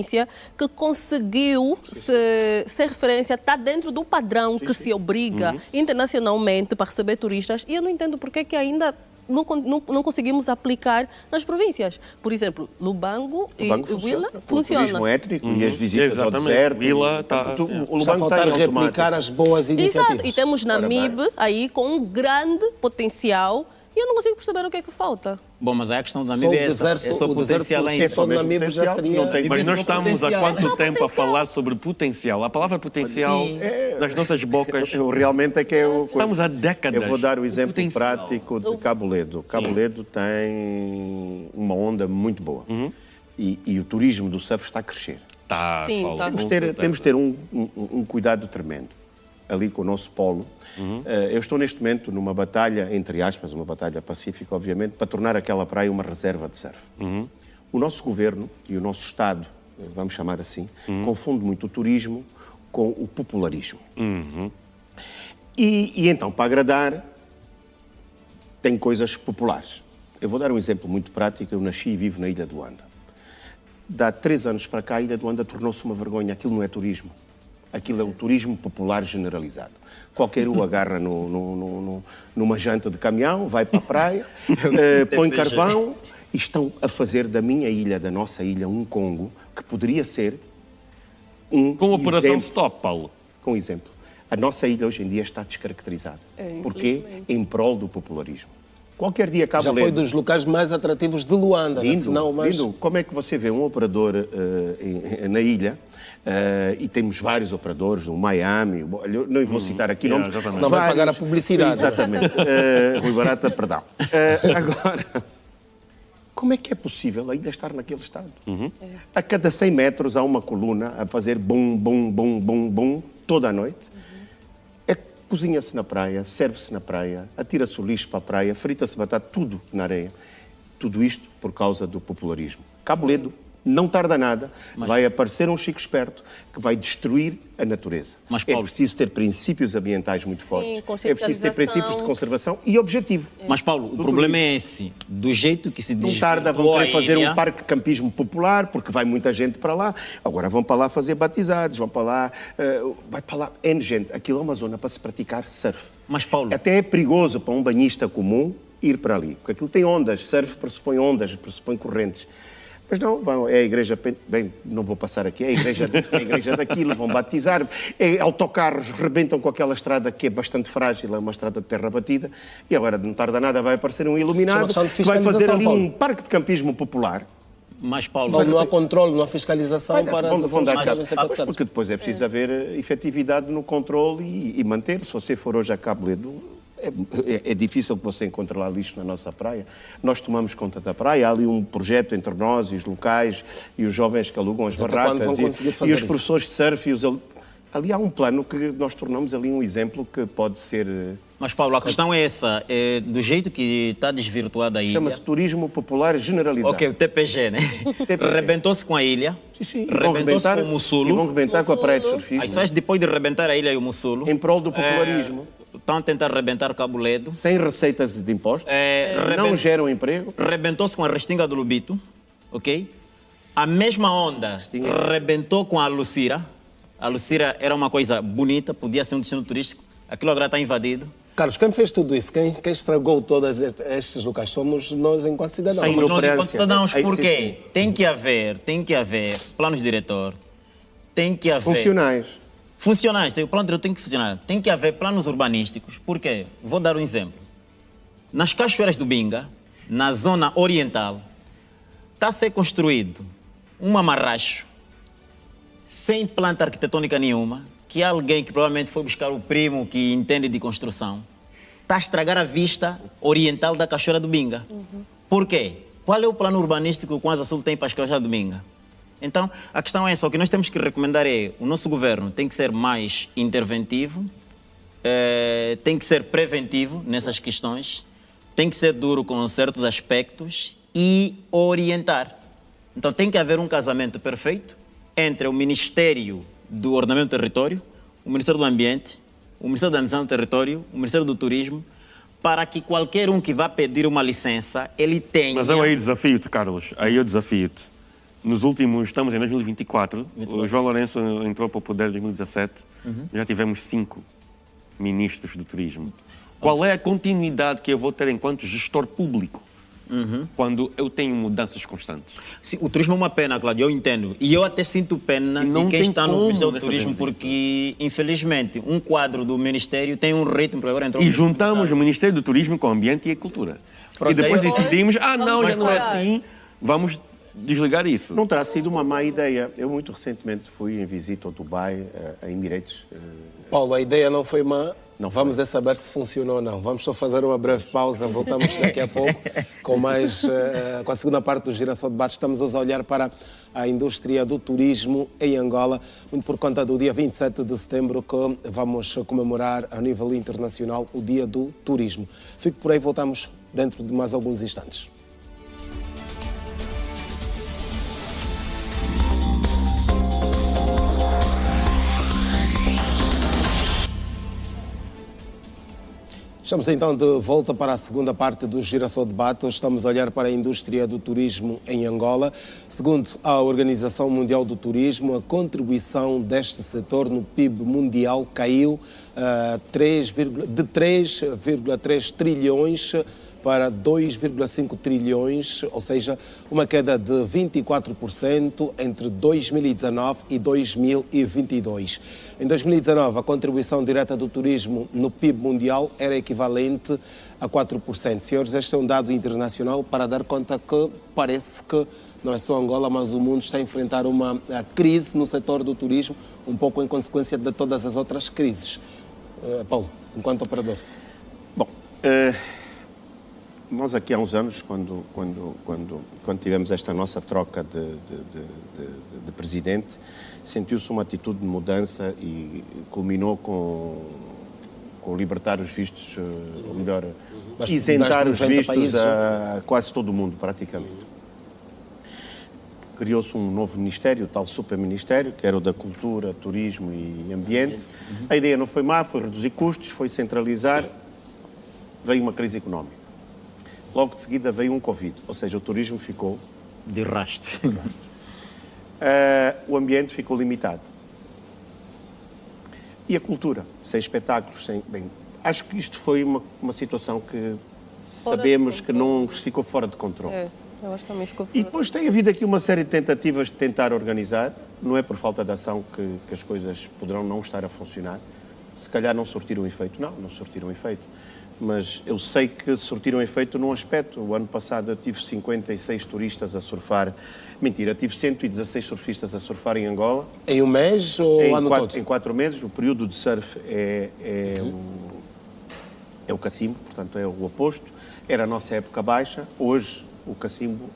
que conseguiu ser referência, está dentro do padrão que se obriga internacionalmente para receber turistas, e eu não entendo porque que ainda não conseguimos aplicar nas províncias. Por exemplo, Lubango e Huila O funciona. turismo étnico e as visitas ao Exatamente. deserto. Huila está- O Está a Lubango está faltar em replicar automático. as boas iniciativas. Exato, e temos Namibe aí com um grande potencial, e eu não consigo perceber o que é que falta. Bom, mas aí a questão da Só Namíbia o é essa. deserto, É só o deserto potencial por ainda. si só de Namibe já potencial, seria... não tem- Mas nós Isso estamos há potencial. quanto Não, tempo a potencial. falar sobre potencial? A palavra potencial Sim. nas nossas bocas. Eu realmente é que é o... Estamos há décadas. Eu vou dar o exemplo Potencial. prático de Cabo Ledo. Cabo Ledo tem uma onda muito boa. E o turismo do surf está a crescer. Tá, Sim, Paulo, tá. com Temos de ter um cuidado tremendo ali com o nosso polo. Eu estou neste momento numa batalha, entre aspas, uma batalha pacífica, obviamente, para tornar aquela praia uma reserva de surf. O nosso governo e o nosso Estado, vamos chamar assim, confunde muito o turismo com o popularismo. E então, para agradar, tem coisas populares. Eu vou dar um exemplo muito prático. Eu nasci e vivo na Ilha de Luanda. De há 3 anos para cá, a Ilha de Luanda tornou-se uma vergonha. Aquilo não é turismo. Aquilo é o turismo popular generalizado. Qualquer um agarra numa janta de caminhão, vai para a praia, põe carvão e estão a fazer da minha ilha, da nossa ilha, um Congo que poderia ser um Com a operação exemplo. Stop, Paulo. Com exemplo. A nossa ilha hoje em dia está descaracterizada. Porquê? Em prol do popularismo. Qualquer dia Cabo Já Ledo... foi dos locais mais atrativos de Luanda, né? Se não, mas... Lindo. Como é que você vê um operador na ilha, e temos vários operadores, no Miami, eu não vou citar aqui nomes, exatamente. Senão vai pagar a publicidade. Exatamente. Rui Barata, perdão. Agora, Como é que é possível a ilha estar naquele estado? A cada 100 metros há uma coluna a fazer bum, bum, bum, bum, bum, toda a noite. Cozinha-se na praia, serve-se na praia, atira-se o lixo para a praia, frita-se batata, tudo na areia. Tudo isto por causa do popularismo. Cabo Ledo, não tarda nada, vai aparecer um Chico esperto que vai destruir a natureza. Mas, Paulo, é preciso ter princípios ambientais muito fortes, Sim, é preciso ter princípios de conservação e objetivo. Mas, Paulo, o problema é esse. Do jeito que se Não desvirtuou tarda, vão querer a fazer ilha, um parque de campismo popular, porque vai muita gente para lá. Agora vão para lá fazer batizados, vão para lá... vai para lá N gente. Aquilo é uma zona para se praticar surf. Mas, Paulo... Até é perigoso para um banhista comum ir para ali, porque aquilo tem ondas, surf pressupõe ondas, pressupõe correntes. Mas não, é a igreja, bem, não vou passar aqui, é a igreja disto, é a igreja daquilo, vão batizar, autocarros rebentam com aquela estrada que é bastante frágil, é uma estrada de terra batida, e agora não tarda nada vai aparecer um iluminado que vai fazer ali um parque de campismo popular. Mas, Paulo... Não há controle, não há fiscalização para as vão dar ações que devem ser porque depois é preciso haver efetividade no controle e manter. Se você for hoje a Cabo Ledo, é difícil que você encontre lá lixo na nossa praia. Nós tomamos conta da praia, há ali um projeto entre nós e os locais e os jovens que alugam as barracas e os professores de surf e ali há um plano que nós tornamos ali um exemplo que pode ser... Mas, Paulo, a questão é essa. Do jeito que está desvirtuada a ilha... Chama-se turismo popular generalizado. Ok, o TPG, né? Rebentou-se com a ilha. Sim. Rebentou-se com o Mussulo. E vão rebentar com a praia de surfismo. As pessoas, depois de rebentar a ilha e o Mussulo... Em prol do popularismo. Estão a tentar rebentar Cabo Ledo. Sem receitas de impostos. Não geram emprego. Rebentou-se com a Restinga do Lubito. Ok? A mesma onda rebentou com a Lucira. A Lucira era uma coisa bonita, podia ser um destino turístico. Aquilo agora está invadido. Carlos, quem fez tudo isso? Quem estragou todos estes locais? Somos nós enquanto cidadãos. Somos nós enquanto cidadãos, porque tem que haver planos diretor, tem que haver... Funcionais, o plano diretor tem que funcionar. Tem que haver planos urbanísticos, porque, vou dar um exemplo. Nas Cachoeiras do Binga, na zona oriental, está a ser construído um amarracho, sem planta arquitetônica nenhuma, que alguém que provavelmente foi buscar o primo que entende de construção, está a estragar a vista oriental da Cachoeira do Binga. Por quê? Qual é o plano urbanístico que o Kwanza Sul tem para as Cachoeiras do Binga? Então, a questão é essa. O que nós temos que recomendar é o nosso governo tem que ser mais interventivo, tem que ser preventivo nessas questões, tem que ser duro com certos aspectos e orientar. Então, tem que haver um casamento perfeito entre o Ministério do Ordenamento do Território, o Ministério do Ambiente, o Ministério da Administração do Território, o Ministério do Turismo, para que qualquer um que vá pedir uma licença, ele tenha... Mas eu aí desafio-te, Carlos, aí eu desafio-te. Nos últimos, estamos em 2024, o João Lourenço entrou para o poder em 2017, já tivemos 5 ministros do turismo. Qual é a continuidade que eu vou ter enquanto gestor público quando eu tenho mudanças constantes? Sim, o turismo é uma pena, Cláudio, eu entendo. E eu até sinto pena de quem está no Ministério do Turismo, porque, infelizmente, um quadro do Ministério tem um ritmo... Agora entrou e juntamos o Ministério do Turismo com o Ambiente e a Cultura. E depois decidimos, não, já não é assim, vamos... desligar isso. Não terá sido uma má ideia. Eu muito recentemente fui em visita ao Dubai, a Emirates. Paulo, a ideia não foi má. Vamos saber se funcionou ou não. Vamos só fazer uma breve pausa. Voltamos daqui a pouco com a segunda parte do Girassol Debate. Estamos hoje a olhar para a indústria do turismo em Angola, muito por conta do dia 27 de setembro, que vamos comemorar a nível internacional o Dia do Turismo. Fico por aí, voltamos dentro de mais alguns instantes. Estamos então de volta para a segunda parte do Girassol Debate. Hoje estamos a olhar para a indústria do turismo em Angola. Segundo a Organização Mundial do Turismo, a contribuição deste setor no PIB mundial caiu de 3,3 trilhões para 2,5 trilhões, ou seja, uma queda de 24% entre 2019 e 2022. Em 2019, a contribuição direta do turismo no PIB mundial era equivalente a 4%. Senhores, este é um dado internacional para dar conta que parece que não é só Angola, mas o mundo está a enfrentar uma crise no setor do turismo, um pouco em consequência de todas as outras crises. Paulo, enquanto operador. Bom, Nós aqui há uns anos, quando tivemos esta nossa troca de presidente, sentiu-se uma atitude de mudança e culminou com libertar os vistos, ou melhor, isentar os vistos a quase todo o mundo, praticamente. Criou-se um novo ministério, o tal superministério, que era o da Cultura, Turismo e Ambiente. A ideia não foi má, foi reduzir custos, foi centralizar. Veio uma crise económica. Logo de seguida veio um Covid, ou seja, o turismo ficou... De rastro. O ambiente ficou limitado. E a cultura, sem espetáculos, sem... Bem, acho que isto foi uma situação que sabemos que não ficou fora de controle. Eu acho que também ficou fora. E depois tem havido aqui uma série de tentativas de tentar organizar. Não é por falta de ação que as coisas poderão não estar a funcionar. Se calhar não surtiram efeito. Não surtiram efeito. Mas eu sei que surtiram efeito num aspecto. O ano passado eu tive 56 turistas a surfar. Mentira, tive 116 surfistas a surfar em Angola. Em um mês ou ano todo? Em 4 meses. O período de surf é o cacimbo, portanto é o oposto. Era a nossa época baixa. Hoje o cacimbo,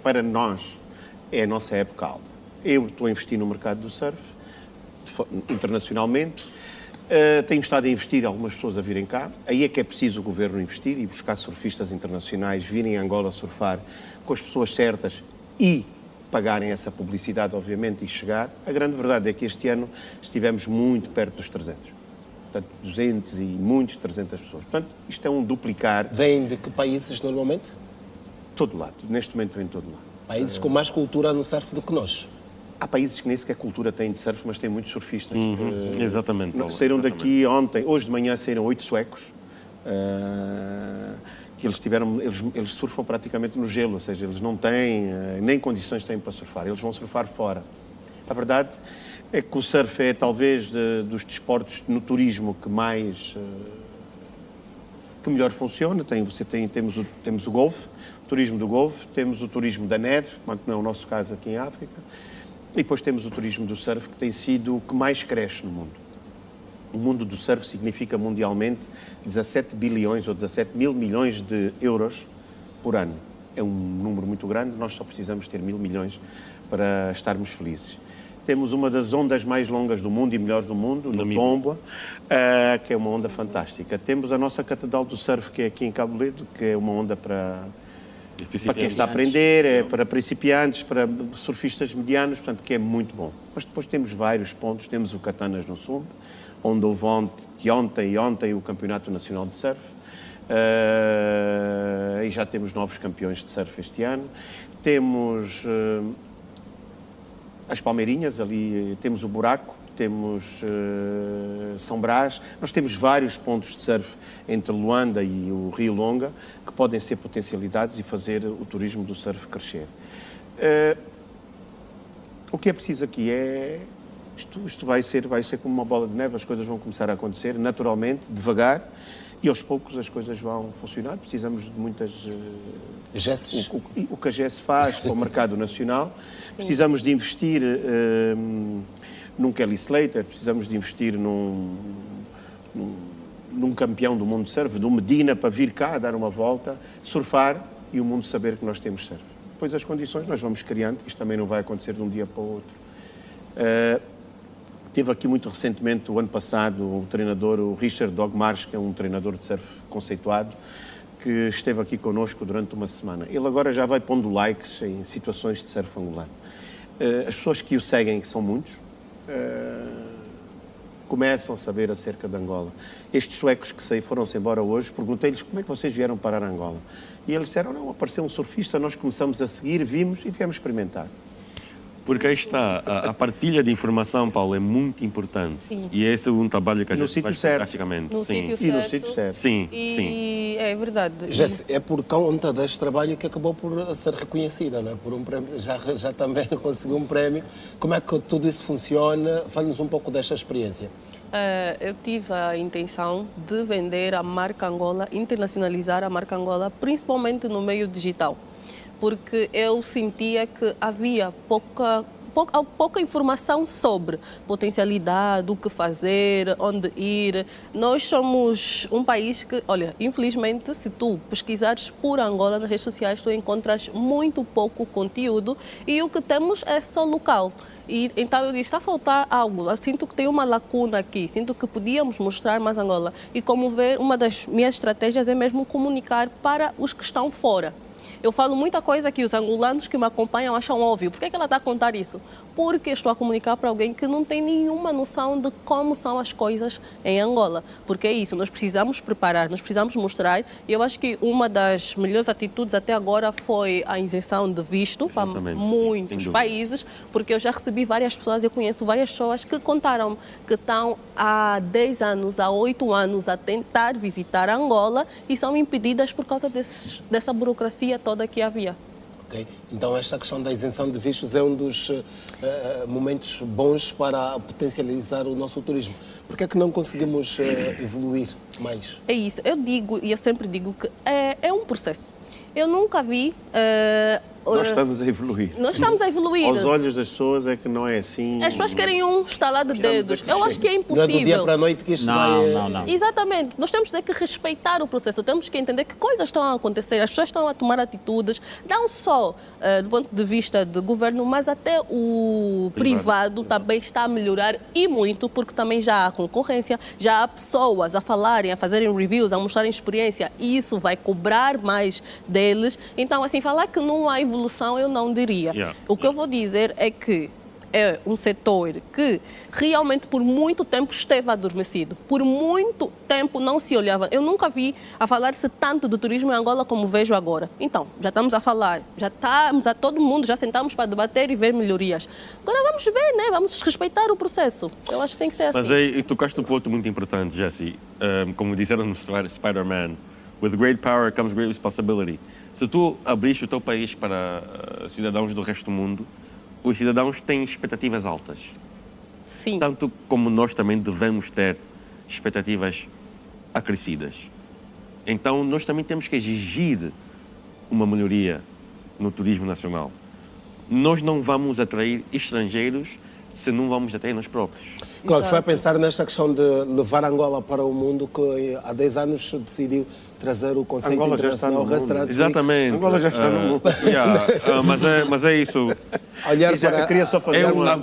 para nós, é a nossa época alta. Eu estou a investir no mercado do surf, internacionalmente. Tenho estado a investir, algumas pessoas a virem cá. Aí é que é preciso o governo investir e buscar surfistas internacionais, virem a Angola surfar com as pessoas certas e pagarem essa publicidade, obviamente, e chegar. A grande verdade é que este ano estivemos muito perto dos 300. Portanto, 200 e muitos, 300 pessoas. Portanto, isto é um duplicar. Vêm de que países normalmente? Todo lado. Neste momento vem de todo lado. Países com mais cultura no surf do que nós. Há países que nem sequer cultura têm de surf, mas têm muitos surfistas. Exatamente. Paulo, saíram daqui ontem, hoje de manhã saíram 8 suecos, que eles surfam praticamente no gelo, ou seja, eles não têm, nem condições têm para surfar, eles vão surfar fora. A verdade é que o surf é talvez dos desportos no turismo que melhor funciona. Temos o golfe, o turismo do golfe, temos o turismo da neve, quanto não é o nosso caso aqui em África. E depois temos o turismo do surf, que tem sido o que mais cresce no mundo. O mundo do surf significa mundialmente 17 bilhões ou 17 mil milhões de euros por ano. É um número muito grande, nós só precisamos ter 1.000 milhões para estarmos felizes. Temos uma das ondas mais longas do mundo e melhores do mundo, no Tomboa, que é uma onda fantástica. Temos a nossa Catedral do Surf, que é aqui em Cabo Ledo, que é uma onda para quem está a aprender, para principiantes, para surfistas medianos, portanto, que é muito bom. Mas depois temos vários pontos. Temos o Catanas no Sul, onde houve ontem o Campeonato Nacional de Surf. E já temos novos campeões de surf este ano. Temos as Palmeirinhas, ali temos o Buraco, temos São Brás. Nós temos vários pontos de surf entre Luanda e o Rio Longa que podem ser potencialidades e fazer o turismo do surf crescer. O que é preciso aqui é... Isto vai ser como uma bola de neve, as coisas vão começar a acontecer naturalmente, devagar, e aos poucos as coisas vão funcionar. Precisamos de muitas... gestos. O que a GES faz para o mercado nacional. Precisamos de investir num Kelly Slater, precisamos de investir num campeão do mundo de surf, do Medina, para vir cá, dar uma volta, surfar e o mundo saber que nós temos surf. Depois as condições nós vamos criando, isto também não vai acontecer de um dia para o outro. Teve aqui muito recentemente, o ano passado, o treinador, o Richard Dogmarsh, que é um treinador de surf conceituado, que esteve aqui connosco durante uma semana. Ele agora já vai pondo likes em situações de surf angolano. As pessoas que o seguem, que são muitos, começam a saber acerca de Angola. Estes suecos que foram-se embora hoje, perguntei-lhes como é que vocês vieram parar a Angola. E eles disseram, não, apareceu um surfista, nós começamos a seguir, vimos e viemos experimentar. Porque aí está, a partilha de informação, Paulo, é muito importante. Sim. E esse é um trabalho que a gente faz certo. praticamente. No Sim. sítio E no certo. sítio certo. Sim, E sim. é verdade. É por conta deste trabalho que acabou por ser reconhecida, não é? Por um prémio, já também conseguiu um prémio. Como é que tudo isso funciona? Fale-nos um pouco desta experiência. Eu tive a intenção de vender a marca Angola, internacionalizar a marca Angola, principalmente no meio digital, porque eu sentia que havia pouca informação sobre potencialidade, o que fazer, onde ir. Nós somos um país que, olha, infelizmente, se tu pesquisares por Angola nas redes sociais, tu encontras muito pouco conteúdo e o que temos é só local. E, então eu disse, está a faltar algo, eu sinto que tem uma lacuna aqui, sinto que podíamos mostrar mais Angola. E como ver, uma das minhas estratégias é mesmo comunicar para os que estão fora. Eu falo muita coisa que os angolanos que me acompanham acham óbvio. Por que ela está a contar isso? Porque estou a comunicar para alguém que não tem nenhuma noção de como são as coisas em Angola. Porque é isso, nós precisamos preparar, nós precisamos mostrar. E eu acho que uma das melhores atitudes até agora foi a isenção de visto para muitos países, porque eu já recebi várias pessoas, eu conheço várias pessoas que contaram que estão há 10 anos, há 8 anos a tentar visitar Angola e são impedidas por causa dessa burocracia toda que havia. Okay. Então, esta questão da isenção de vistos é um dos momentos bons para potencializar o nosso turismo. Por que é que não conseguimos evoluir mais? É isso. Eu digo, e eu sempre digo que é um processo. Eu nunca vi... Nós estamos a evoluir. Nós estamos a evoluir. Aos olhos das pessoas é que não é assim... As pessoas querem um estalar de dedos. Eu acho que é impossível. Não é do dia para a noite que isto vai... Não. Exatamente. Nós temos que respeitar o processo. Temos que entender que coisas estão a acontecer. As pessoas estão a tomar atitudes, não só do ponto de vista do governo, mas até o privado também está a melhorar e muito, porque também já há concorrência, já há pessoas a falarem, a fazerem reviews, a mostrarem experiência e isso vai cobrar mais deles. Então, assim, falar que não há evolução, eu não diria. O que eu vou dizer é que é um setor que realmente por muito tempo esteve adormecido. Por muito tempo não se olhava. Eu nunca vi a falar-se tanto de turismo em Angola como vejo agora. Então, já estamos a falar, já estamos a todo mundo, já sentamos para debater e ver melhorias. Agora vamos ver, né? Vamos respeitar o processo. Eu acho que tem que ser assim. Mas aí tocaste um ponto muito importante, Jesse. Como disseram no Spider-Man, with great power comes great responsibility. Se tu abriste o teu país para cidadãos do resto do mundo, os cidadãos têm expectativas altas. Sim. Tanto como nós também devemos ter expectativas acrescidas. Então, nós também temos que exigir uma melhoria no turismo nacional. Nós não vamos atrair estrangeiros se não vamos atrair nós próprios. Claro, foi a pensar nesta questão de levar Angola para o mundo que há 10 anos decidiu trazer o conceito Angola internacional restaurante. Exatamente. Angola já está no mundo. Mas é isso. Olhar para... Eu queria só fazer, uma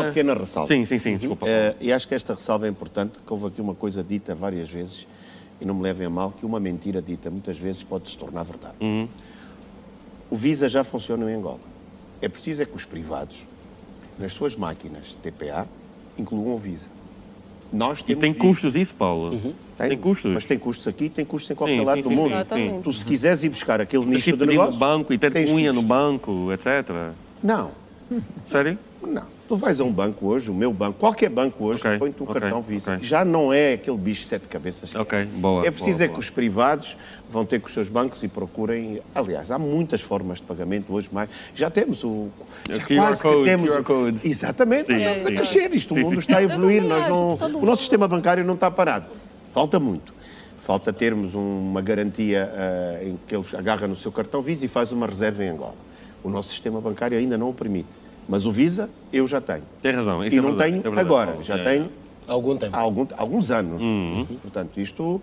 pequena ressalva. Sim, desculpa. E acho que esta ressalva é importante, que houve aqui uma coisa dita várias vezes, e não me levem a mal, que uma mentira dita muitas vezes pode se tornar verdade. O Visa já funciona em Angola. É preciso é que os privados, nas suas máquinas TPA, incluam o Visa. Nós temos e tem custos isso, Paulo? Tem custos. Mas tem custos aqui, tem custos em qualquer lado do mundo. Sim. Tu, se quiseres ir buscar aquele nicho de pedir negócio... no banco e ter cunha no banco, etc. Não. Sério? Não. Tu vais a um banco hoje, o meu banco, qualquer banco hoje, põe-te um cartão Visa. Já não é aquele bicho de 7 cabeças. Boa. É preciso que os privados vão ter com os seus bancos e procurem... Aliás, há muitas formas de pagamento hoje mais. Já temos o... QR Code. Exatamente, nós estamos a crescer. O mundo está a evoluir. O nosso sistema bancário não está parado. Falta muito. Falta termos uma garantia em que ele agarra no seu cartão Visa e faz uma reserva em Angola. O nosso sistema bancário ainda não o permite. Mas o Visa eu já tenho. Tem razão. Isso e não tenho agora. Já tenho há algum tempo. Há alguns anos. Portanto, isto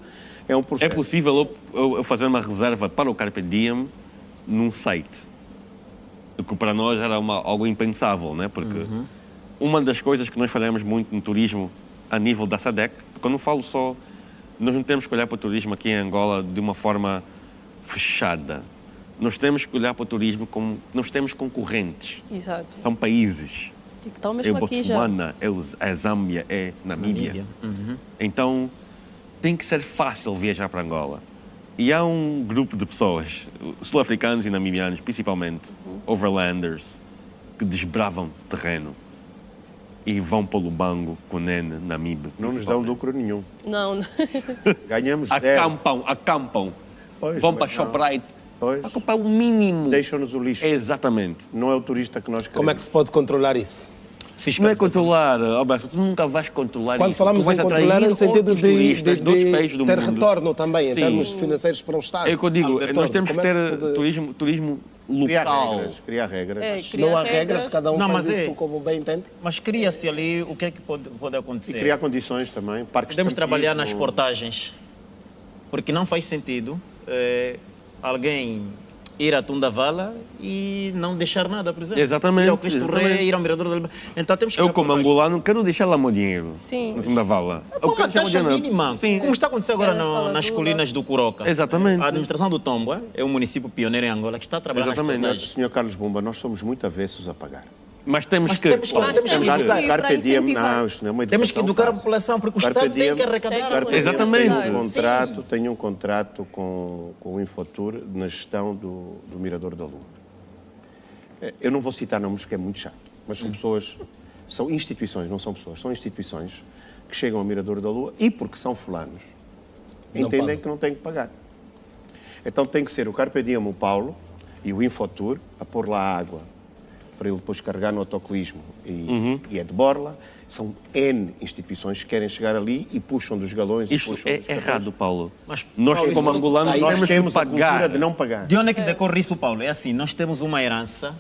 é um processo. É possível eu fazer uma reserva para o Carpe Diem num site. O que para nós era algo impensável, né? Porque uma das coisas que nós falamos muito no turismo a nível da SADC, porque eu não falo só... Nós não temos que olhar para o turismo aqui em Angola de uma forma fechada. Nós temos que olhar para o turismo como nós temos concorrentes. Exato. São países. Então, mesmo é aqui já. Botswana, é Zâmbia, é Namíbia. Então, tem que ser fácil viajar para Angola. E há um grupo de pessoas, sul-africanos e namibianos, principalmente, overlanders, que desbravam terreno e vão para o Lubango, Cunene, Namibe. Não nos dão lucro nenhum. Não. Ganhamos zero. Acampam. Pois, vão para Shoprite. Pois. Para o mínimo. Deixam-nos o lixo. Exatamente. Não é o turista que nós queremos. Como é que se pode controlar isso? Não é controlar, Alberto, tu nunca vais controlar Quando isso. falamos em controlar, é no sentido de ter mundo. retorno também, em termos financeiros para o Estado. É o que eu digo, nós temos que ter pode... turismo local. Criar regras. Criar Não há regras, cada um Não, faz mas isso como bem entende. Mas cria-se ali o que é que pode E acontecer. criar condições também. Parques Podemos de trabalhar nas campismo. portagens, porque não faz sentido alguém ir à Tundavala e não deixar nada, por exemplo. Exatamente, Ir ao Cristo exatamente. Rei, ir ao Mirador da Liberdade. Então temos que... Eu, olhar como por baixo. angolano, quero deixar lá o meu dinheiro. Sim. No da vala. Com uma taxa mínima, Sim. como está acontecendo agora Era escola nas Lula. colinas do Curoca. Exatamente. A administração do Tombo é um município pioneiro em Angola que está a trabalhar Exatamente. nas portagens. Senhor Carlos Bomba, nós somos muito avessos a pagar. Mas temos Mas que... temos que- Olha, temos que Temos educar. que- Carpe para diem, incentivar. não, isto não é uma Temos que educação educar a fácil. população, porque o Carpe Estado tem diem- que arrecadar. Carpe diem Exatamente. Tem um contrato com o Infotur na gestão do Mirador da Lua. Eu não vou citar nomes porque é muito chato, mas são pessoas, são instituições, não são pessoas, são instituições que chegam ao Mirador da Lua e porque são fulanos, Não entendem pagam. que não têm que pagar. Então tem que ser o Carpe Diem, o Paulo e o Infotur a pôr lá a água para ele depois carregar no autocolismo e é de borla. São N instituições que querem chegar ali e puxam dos galões e Isto puxam é dos cartões. errado, Paulo. Mas, Nós, Paulo, como isso- angolanos, Nós temos que temos a cultura pagar. de não pagar. De onde é que decorre isso, Paulo? É assim, nós temos uma herança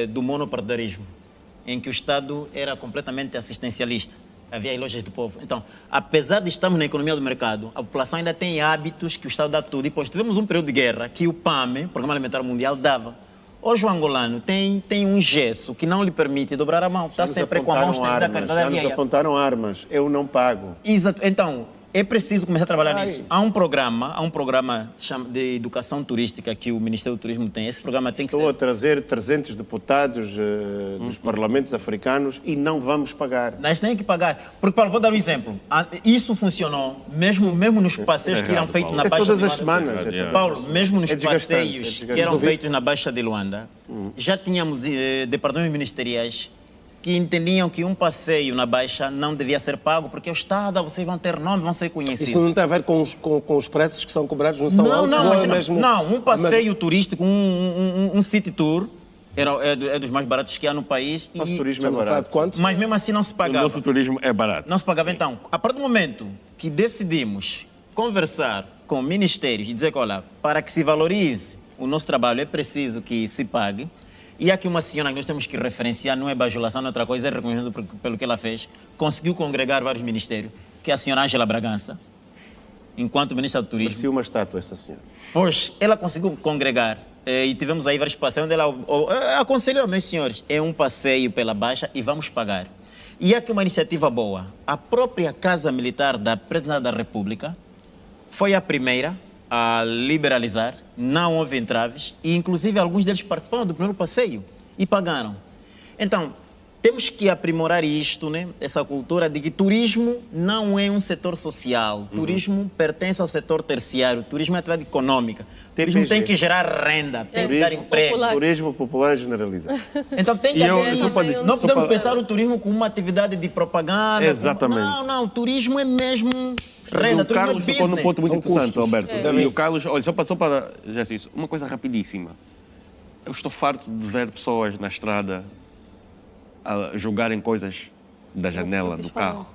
do monopartidarismo, em que o Estado era completamente assistencialista. Havia as lojas do povo. Então, apesar de estarmos na economia do mercado, a população ainda tem hábitos que o Estado dá tudo. E depois tivemos um período de guerra que o PAME, Programa Alimentar Mundial, dava. Hoje o angolano tem um gesso que não lhe permite dobrar a mão. Está Já nos sempre com a mão apontaram estendida da armas, cartada já nos alheia. apontaram armas. Eu não pago. Exato. Então, é preciso começar a trabalhar nisso. Há um programa de educação turística que o Ministério do Turismo tem. Esse programa tem que Estou a ser... trazer 300 deputados dos parlamentos africanos e não vamos pagar. Nós temos que pagar. Porque, Paulo, vou dar um exemplo. Isso funcionou mesmo nos passeios que eram errado, feitos Paulo. na É Baixa todas de as Luanda. semanas. é todas- Paulo, mesmo nos É desgastante, é passeios desgastante. que eram feitos na Baixa de Luanda, já tínhamos departamentos ministeriais que entendiam que um passeio na Baixa não devia ser pago, porque o Estado, vocês vão ter nome, vão ser conhecidos. Isso não tem a ver com os preços que são cobrados no São Não, Alto, não, ou é imagina, mesmo... não, um passeio turístico, um city tour, é dos mais baratos que há no país. Nosso turismo é Estamos a falar de barato. quanto? Mas mesmo assim não se O pagava. nosso turismo é barato. Não se pagava. Então, a partir do momento que decidimos conversar com ministérios e dizer que, olha, para que se valorize o nosso trabalho é preciso que se pague. E há aqui uma senhora que nós temos que referenciar, não é bajulação, não é outra coisa, é reconhecimento pelo que ela fez. Conseguiu congregar vários ministérios, que é a senhora Ângela Bragança, enquanto ministra do Turismo. Parecia uma estátua essa senhora. Pois, ela conseguiu congregar e tivemos aí vários passeios onde ela aconselhou, meus senhores, é um passeio pela Baixa e vamos pagar. E há aqui uma iniciativa boa. A própria Casa Militar da Presidência da República foi a primeira a liberalizar, não houve entraves e inclusive alguns deles participaram do primeiro passeio e pagaram. Então, temos que aprimorar isto, né? Essa cultura de que turismo não é um setor social. Turismo pertence ao setor terciário. Turismo é atividade econômica. Turismo tem que gerar renda, tem que dar Turismo emprego. popular. Turismo popular generalizado. Então tem que E eu- haver... só para- Não só podemos para- pensar o turismo como uma atividade de propaganda. Exatamente. Não, turismo é mesmo renda. O Turismo Carlos é tocou num business. ponto muito São interessante, custos. Alberto. E o Carlos, olha, só para já sei isso, uma coisa rapidíssima. Eu estou farto de ver pessoas na estrada a jogarem coisas da janela do carro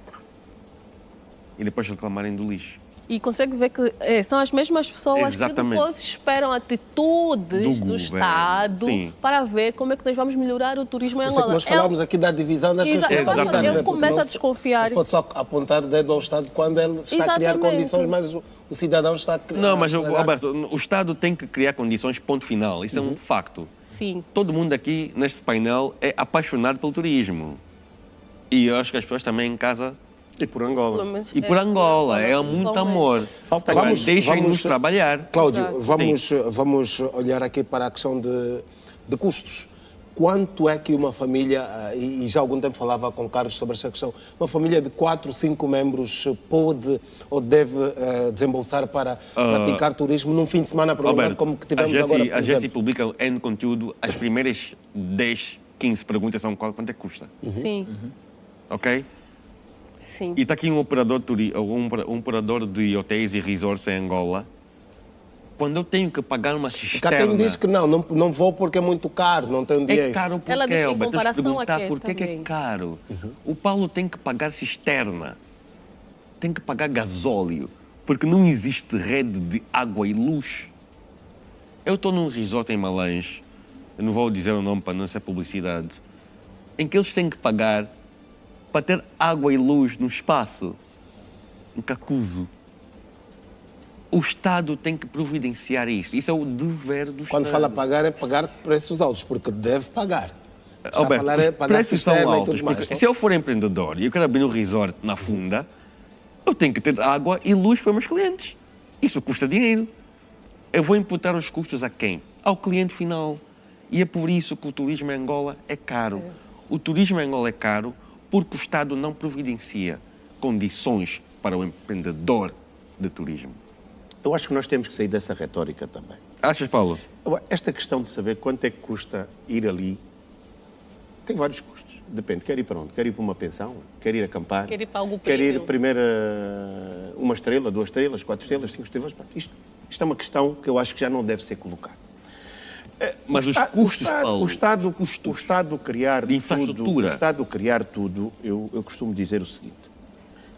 e depois reclamarem do lixo. E consegue ver que são as mesmas pessoas Exatamente. que depois esperam atitudes Do do, governo, Estado sim. para ver como é que nós vamos melhorar o turismo em Por isso é que Angola. nós falámos aqui da divisão das responsabilidades. Exatamente. né? Eu Porque começo não a desconfiar. Não se pode só apontar o dedo ao Estado quando ele está a criar Exatamente. condições, mas o cidadão está a criar... Não, mas Alberto, o Estado tem que criar condições, ponto final. Isso é um facto. Sim. Todo mundo aqui neste painel é apaixonado pelo turismo. E eu acho que as pessoas também em casa E por Angola. Pelo menos e por Angola. É muito principalmente. amor. Falta Agora, vamos- deixem-nos trabalhar. Cláudio, Exato. vamos olhar aqui para a questão de custos. Quanto é que uma família, e já há algum tempo falava com o Carlos sobre esta questão, uma família de 4, 5 membros pode ou deve desembolsar para praticar turismo num fim de semana prolongado Alberto, como que tivemos a agora, Jessie, por a Jessie exemplo? publica N conteúdo, as primeiras 10, 15 perguntas são quanto é que custa, Sim. ok? Sim. E está aqui um operador, um operador de hotéis e resorts em Angola. Quando eu tenho que pagar uma Cá cisterna... quem diz que não vou porque é muito caro, não tenho dinheiro. É caro porque, Ela diz que em Alberto, tens de comparação a perguntar quê por que é também? caro. O Paulo tem que pagar cisterna, tem que pagar gasóleo, porque não existe rede de água e luz. Eu estou num resort em Malães, eu não vou dizer o nome para não ser publicidade, em que eles têm que pagar para ter água e luz no espaço, em Cacuzo. O Estado tem que providenciar isso. Isso é o dever do Quando Estado. fala pagar, é pagar preços altos, porque deve pagar. Já Alberto, falar é os pagar preços são cisterna e altos, tudo mais, porque não? se eu for empreendedor e eu quero abrir um resort na Funda, eu tenho que ter água e luz para os meus clientes. Isso custa dinheiro. Eu vou imputar os custos a quem? Ao cliente final. E é por isso que o turismo em Angola é caro. O turismo em Angola é caro porque o Estado não providencia condições para o empreendedor de turismo. Eu acho que nós temos que sair dessa retórica também. Achas, Paulo? Esta questão de saber quanto é que custa ir ali tem vários custos. Depende. Quer ir para onde? Quer ir para uma pensão? Quer ir acampar? Quer ir para algo Quer ir premium? primeiro uma estrela, 2 estrelas, 4 estrelas, 5 estrelas? Isto é uma questão que eu acho que já não deve ser colocada. Mas os custos, Paulo, o Estado criar de infraestrutura. tudo, o Estado criar tudo, eu costumo dizer o seguinte.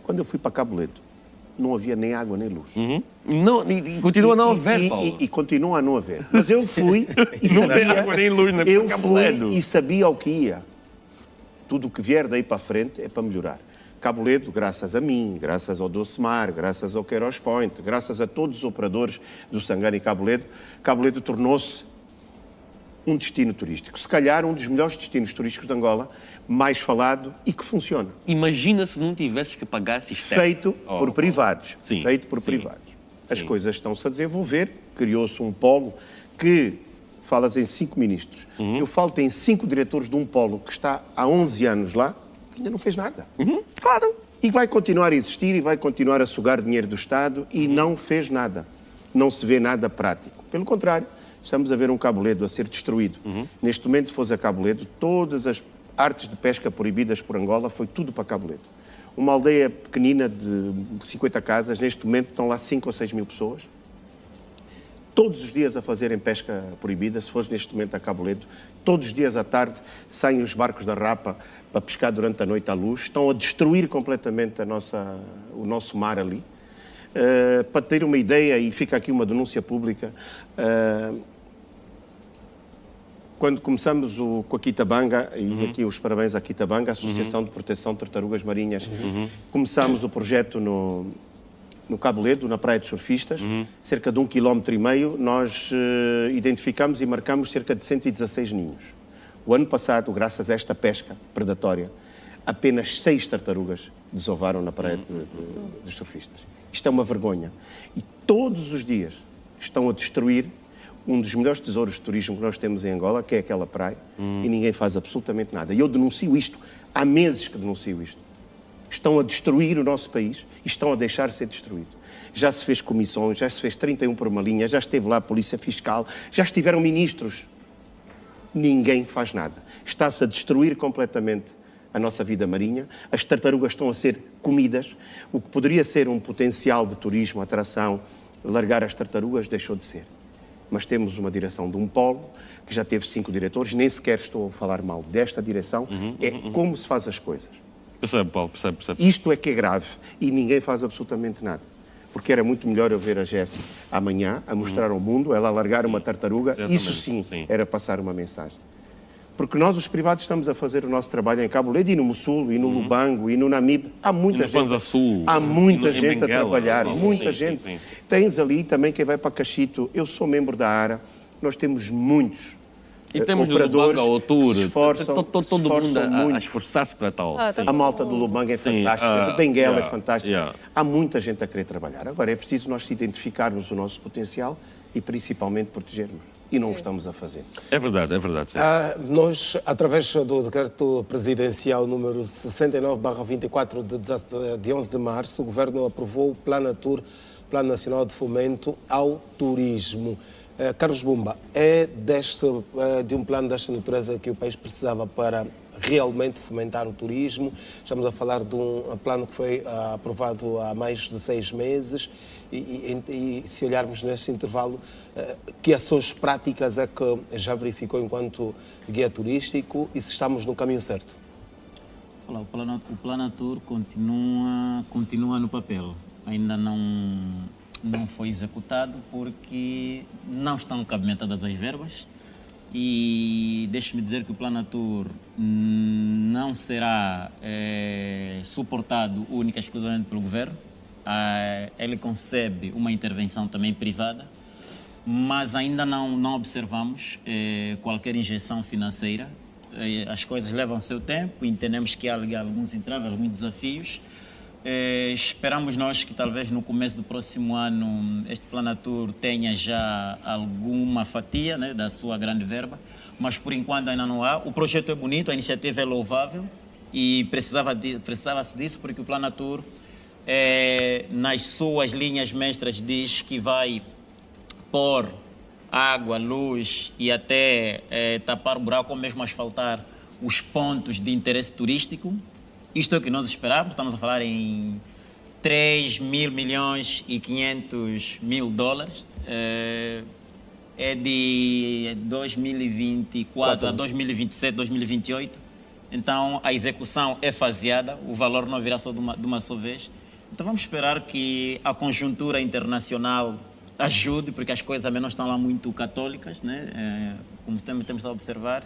Quando eu fui para Cabo Ledo, não havia nem água nem luz. Não, e continua a não haver, Paulo. E continua a não haver. Mas eu fui e Não sabia... tem água nem luz na Eu Cabo fui Ledo. e sabia o que ia. Tudo o que vier daí para a frente é para melhorar. Cabo Ledo, graças a mim, graças ao Docemar, graças ao Queiroz Point, graças a todos os operadores do Sangano e Cabo Ledo tornou-se um destino turístico. Se calhar um dos melhores destinos turísticos de Angola, mais falado e que funciona. Imagina se não tivesses que pagar cisterna. Feito por privados. Sim, Feito por sim, privados. As sim. coisas estão-se a desenvolver, criou-se um polo que, falas em 5 ministros, eu falo em 5 diretores de um polo que está há 11 anos lá, que ainda não fez nada. Claro. E vai continuar a existir e vai continuar a sugar dinheiro do Estado e não fez nada. Não se vê nada prático. Pelo contrário, estamos a ver um Cabo Ledo a ser destruído. Neste momento, se fosse a Cabo Ledo, todas as artes de pesca proibidas por Angola foi tudo para Cabo Ledo. Uma aldeia pequenina de 50 casas, neste momento estão lá 5 ou 6 mil pessoas. Todos os dias a fazerem pesca proibida, se fores neste momento a Cabo Ledo, todos os dias à tarde saem os barcos da Rapa para pescar durante a noite à luz, estão a destruir completamente o nosso mar ali. Para ter uma ideia, e fica aqui uma denúncia pública, quando começamos com a Quitabanga, e aqui os parabéns à Quitabanga, a Associação de Proteção de Tartarugas Marinhas, começámos o projeto no Cabo Ledo, na Praia dos Surfistas, cerca de 1,5 km, nós identificamos e marcamos cerca de 116 ninhos. O ano passado, graças a esta pesca predatória, apenas 6 tartarugas desovaram na Praia dos Surfistas. Isto é uma vergonha. E todos os dias estão a destruir um dos melhores tesouros de turismo que nós temos em Angola, que é aquela praia, e ninguém faz absolutamente nada. E eu denuncio isto. Há meses que denuncio isto. Estão a destruir o nosso país e estão a deixar ser destruído. Já se fez comissões, já se fez 31 por uma linha, já esteve lá a Polícia Fiscal, já estiveram ministros. Ninguém faz nada. Está-se a destruir completamente a nossa vida marinha, as tartarugas estão a ser comidas, o que poderia ser um potencial de turismo, atração, largar as tartarugas, deixou de ser. Mas temos uma direção de um polo, que já teve 5 diretores, nem sequer estou a falar mal desta direção, é como se faz as coisas. Percebe, Paulo, percebe. Isto é que é grave e ninguém faz absolutamente nada. Porque era muito melhor eu ver a Jéssica amanhã a mostrar ao mundo, ela a largar uma tartaruga, isso sim era passar uma mensagem. Porque nós, os privados, estamos a fazer o nosso trabalho em Cabo Ledo e no Mussulo, e no Lubango, e no Namibe. Há muita gente, há muita gente a trabalhar, sim, muita sim, gente. sim. Tens ali também quem vai para Cachito. Eu sou membro da ARA. Nós temos muitos E temos operadores do Lubango, que se esforçam, todo mundo a esforçar-se para tal. A malta do Lubango é fantástica, a Benguela é fantástica. yeah. Há muita gente a querer trabalhar. Agora, é preciso nós identificarmos o nosso potencial e, principalmente, protegermos. E não o estamos a fazer. É verdade, sim. Nós, através do decreto presidencial número 69/24 de 11 de março, o Governo aprovou o Plano Nacional de Fomento ao Turismo. Carlos Bumba, é de um plano desta natureza que o país precisava para realmente fomentar o turismo? Estamos a falar de um plano que foi aprovado há mais de 6 meses e se olharmos neste intervalo, que ações práticas é que já verificou enquanto guia turístico e se estamos no caminho certo? Olá, o Planatur continua no papel. Ainda não foi executado porque não estão cabimentadas as verbas. e deixe-me dizer que o Planatur não será suportado única e exclusivamente pelo governo. Ele concebe uma intervenção também privada, mas ainda não observamos qualquer injeção financeira. As coisas levam seu tempo, entendemos que há alguns entraves, alguns desafios. Esperamos nós que talvez no começo do próximo ano este Planatur tenha já alguma fatia, né, da sua grande verba, mas por enquanto ainda não há. O projeto é bonito, a iniciativa é louvável e precisava-se disso porque o Planatur, nas suas linhas mestras, diz que vai pôr água, luz e até tapar o buraco ou mesmo asfaltar os pontos de interesse turístico. Isto é o que nós esperávamos, estamos a falar em 3 mil milhões e 500 mil dólares. É de 2024 a 2027, 2028. Então a execução é faseada, o valor não virá só de uma só vez. Então vamos esperar que a conjuntura internacional ajude, porque as coisas também não estão lá muito católicas, né? Como temos estado a observar.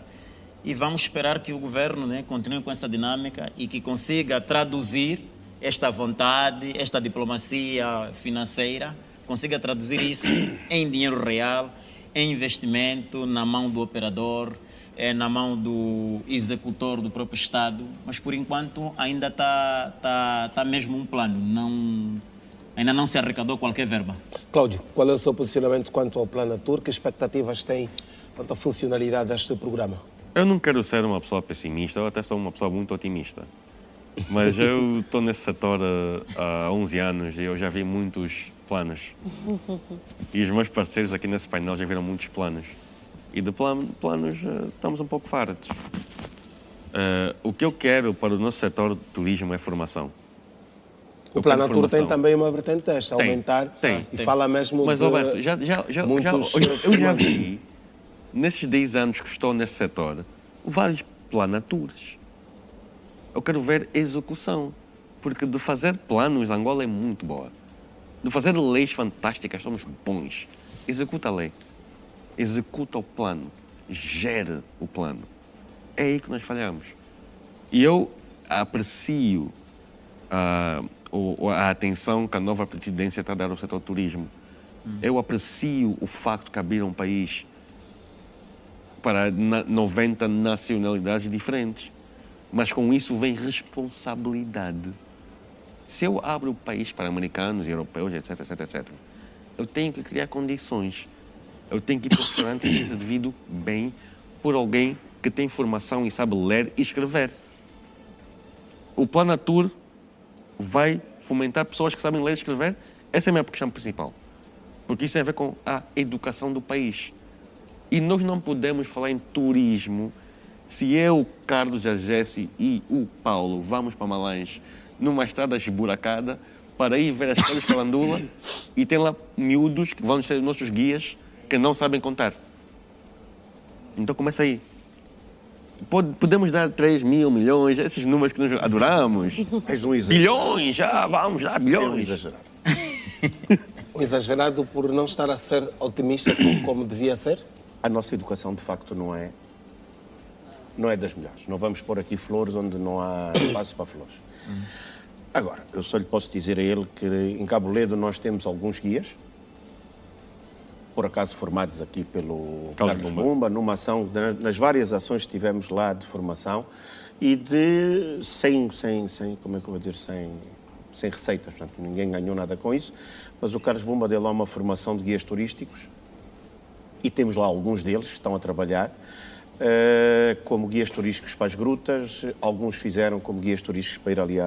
E vamos esperar que o governo, né, continue com essa dinâmica e que consiga traduzir esta vontade, esta diplomacia financeira, consiga traduzir isso em dinheiro real, em investimento na mão do operador, na mão do executor do próprio Estado. Mas, por enquanto, ainda está mesmo um plano. Ainda não se arrecadou qualquer verba. Cláudio, qual é o seu posicionamento quanto ao Planatur? Que expectativas tem quanto à funcionalidade deste programa? Eu não quero ser uma pessoa pessimista, eu até sou uma pessoa muito otimista. Mas eu estou nesse setor há 11 anos e eu já vi muitos planos. E os meus parceiros aqui nesse painel já viram muitos planos. E de planos estamos um pouco fartos. O que eu quero para o nosso setor de turismo é formação. O Planatur tem também uma vertente desta, aumentar, e fala mesmo Mas, de Alberto, muitos... eu já vi, nesses 10 anos que estou nesse setor, vários Planatures. Eu quero ver execução, porque de fazer planos, Angola é muito boa. De fazer leis fantásticas, somos bons. Executa a lei, executa o plano, gere o plano. É aí que nós falhamos. E eu aprecio a atenção que a nova presidência está a dar ao setor do turismo. Eu aprecio o facto de abrir um país para 90 nacionalidades diferentes. Mas com isso vem responsabilidade. Se eu abro o país para americanos, europeus, etc, etc, etc, eu tenho que criar condições. Eu tenho que ir para o restaurante e ser servido bem por alguém que tem formação e sabe ler e escrever. O Planatur vai fomentar pessoas que sabem ler e escrever. Essa é a minha questão principal. Porque isso tem a ver com a educação do país. E nós não podemos falar em turismo se eu, Carlos Jagesse e o Paulo vamos para Malães numa estrada esburacada para ir ver as escolas de Calandula e tem lá miúdos que vão ser os nossos guias que não sabem contar. Então começa aí. Podemos dar 3 mil milhões, esses números que nós adoramos. Bilhões, já, vamos lá, bilhões. É um exagerado. Um exagerado por não estar a ser otimista como devia ser? A nossa educação, de facto, não é das melhores. Não vamos pôr aqui flores onde não há espaço para flores. Agora, eu só lhe posso dizer a ele que em Cabo Ledo nós temos alguns guias, por acaso formados aqui pelo Carlos Bumba, numa ação, nas várias ações que tivemos lá de formação e sem receitas, portanto, ninguém ganhou nada com isso, mas o Carlos Bumba deu lá uma formação de guias turísticos e temos lá alguns deles que estão a trabalhar como guias turísticos para as grutas, alguns fizeram como guias turísticos para ir ali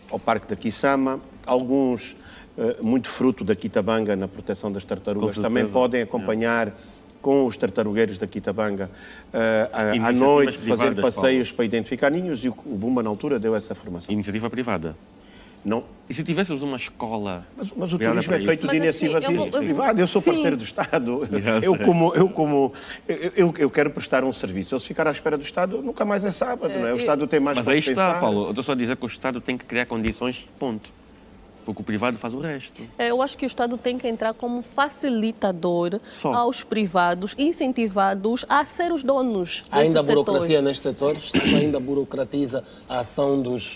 ao Parque da Quissama, alguns muito fruto da Quitabanga na proteção das tartarugas, também podem acompanhar com os tartarugueiros da Quitabanga à noite, fazer passeios para identificar ninhos, e o Bumba na altura deu essa formação. Iniciativa privada? Não. E se tivéssemos uma escola... Mas o turismo é feito de iniciativas privadas. Eu sou parceiro do Estado. Eu quero prestar um serviço. Se ficar à espera do Estado, nunca mais é sábado, não é? O Estado tem mais Mas aí está, Paulo. Eu estou só a dizer que o Estado tem que criar condições, ponto. Porque o privado faz o resto. Eu acho que o Estado tem que entrar como facilitador Só. aos privados, incentivados a ser os donos Há ainda desse setor. burocracia nestes setores? Ainda burocratiza a ação dos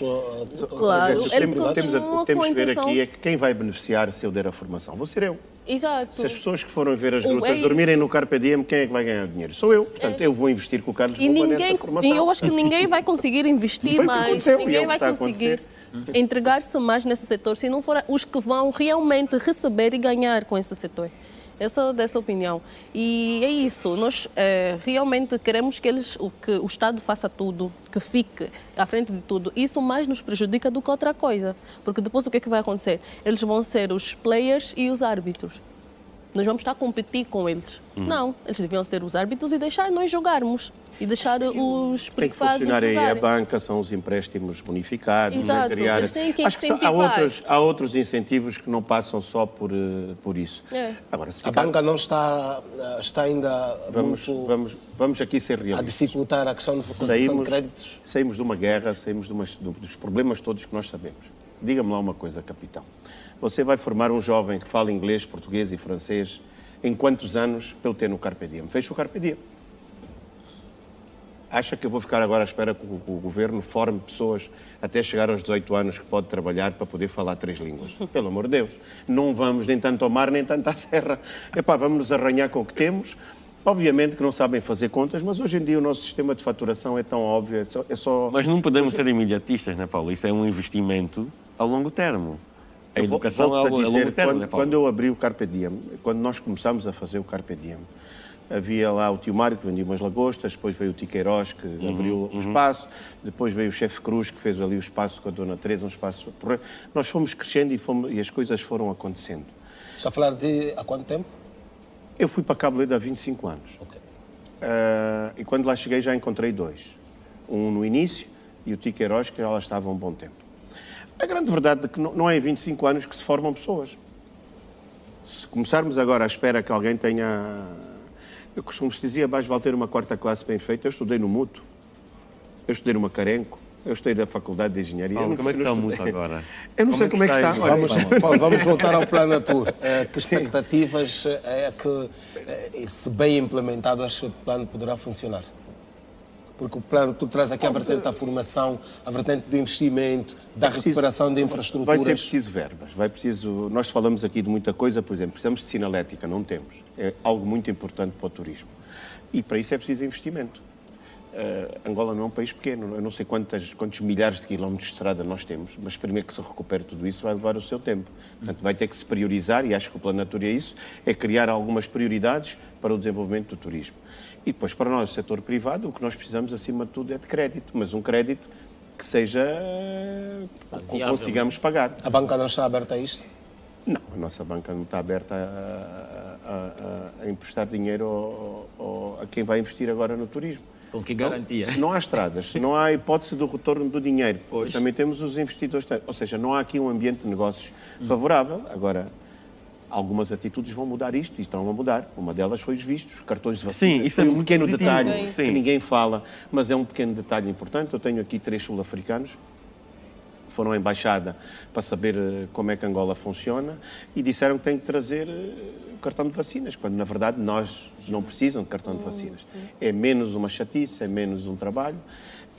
Claro, dos ele privados? continua Temos com a que ver intenção. aqui é que quem vai beneficiar se eu der a formação. Vou ser eu. Exato. Se as pessoas que foram ver as É grutas isso. dormirem no Carpe Diem, quem é que vai ganhar dinheiro? Sou eu. Portanto, eu vou investir com o Carlos E Bomba ninguém, nessa formação. e eu acho que ninguém vai conseguir investir Foi o que mais, aconteceu, e é ninguém o que vai está a conseguir entregar-se mais nesse setor se não for os que vão realmente receber e ganhar com esse setor. Eu sou dessa opinião. E é isso, nós realmente queremos que o Estado faça tudo, que fique à frente de tudo. Isso mais nos prejudica do que outra coisa. Porque depois o que é que vai acontecer? Eles vão ser os players e os árbitros. Nós vamos estar a competir com eles. Não, eles deviam ser os árbitros e deixar nós jogarmos. E deixar os Tem que privados funcionar aí a jogarem. banca, são os empréstimos bonificados. Exato, criar... eles têm que Acho que incentivar. há outros incentivos que não passam só por isso. É. Agora, se A ficar... banca não está ainda Vamos aqui ser a realistas. dificultar a questão de concessão de créditos? Saímos de uma guerra, saímos dos problemas todos que nós sabemos. Diga-me lá uma coisa, capitão. Você vai formar um jovem que fala inglês, português e francês em quantos anos para eu ter no Carpe Diem? Fecha o Carpe Diem. Acha que eu vou ficar agora à espera que o governo forme pessoas até chegar aos 18 anos que pode trabalhar para poder falar 3 línguas? Pelo amor de Deus. Não vamos nem tanto ao mar, nem tanto à serra. Epá, vamos nos arranhar com o que temos. Obviamente que não sabem fazer contas, mas hoje em dia o nosso sistema de faturação é tão óbvio, é só... Mas não podemos ser imediatistas, né, Paulo? Isso é um investimento a longo termo. A educação é Volto-te a a longo dizer, termo, né, Paulo? quando eu abri o Carpe Diem, quando nós começámos a fazer o Carpe Diem, havia lá o tio Mário, que vendia umas lagostas, depois veio o Tiqueiroz, que abriu o espaço, depois veio o chefe Cruz, que fez ali o espaço com a Dona Teresa, um espaço... Nós fomos crescendo e as coisas foram acontecendo. Está a falar de há quanto tempo? Eu fui para Cabo Verde há 25 anos. Ok. E quando lá cheguei já encontrei 2. Um no início e o Tiqueiroz, que já lá estava há um bom tempo. A grande verdade é que não é em 25 anos que se formam pessoas. Se começarmos agora à espera que alguém tenha... Eu costumo se dizia, mais vale ter uma quarta classe bem feita. Eu estudei no Muto, eu estudei no Macarenco, eu estudei da Faculdade de Engenharia. Paulo, como é que está o estudei. Muto agora? Eu não sei como é que está. Olha, Vamos voltar ao Plano Tour. Que expectativas é que, se bem implementado, acho que o plano poderá funcionar? Porque o plano, tu traz aqui a vertente da formação, a vertente do investimento, da recuperação de infraestruturas. Vai ser preciso verbas, nós falamos aqui de muita coisa, por exemplo, precisamos de sinalética, não temos. É algo muito importante para o turismo. E para isso é preciso investimento. Angola não é um país pequeno, eu não sei quantos milhares de quilómetros de estrada nós temos, mas primeiro que se recupere tudo isso vai levar o seu tempo. Portanto, vai ter que se priorizar, e acho que o Plano Natura é isso, é criar algumas prioridades para o desenvolvimento do turismo. E depois, para nós, o setor privado, o que nós precisamos, acima de tudo, é de crédito, mas um crédito que seja... que consigamos pagar. A banca não está aberta a isto? Não, a nossa banca não está aberta a emprestar dinheiro a quem vai investir agora no turismo. Com que garantia? Se não há estradas, se não há hipótese do retorno do dinheiro, Pois. também temos os investidores. Ou seja, não há aqui um ambiente de negócios favorável. Agora, algumas atitudes vão mudar isto e estão a mudar. Uma delas foi os vistos, cartões de vacina. Sim, isso é foi um muito pequeno positivo. detalhe Sim. que ninguém fala, mas é um pequeno detalhe importante. Eu tenho aqui 3 sul-africanos que foram à embaixada para saber como é que Angola funciona e disseram que têm que trazer cartão de vacinas, quando na verdade nós não precisam de cartão de vacinas. É menos uma chatice, é menos um trabalho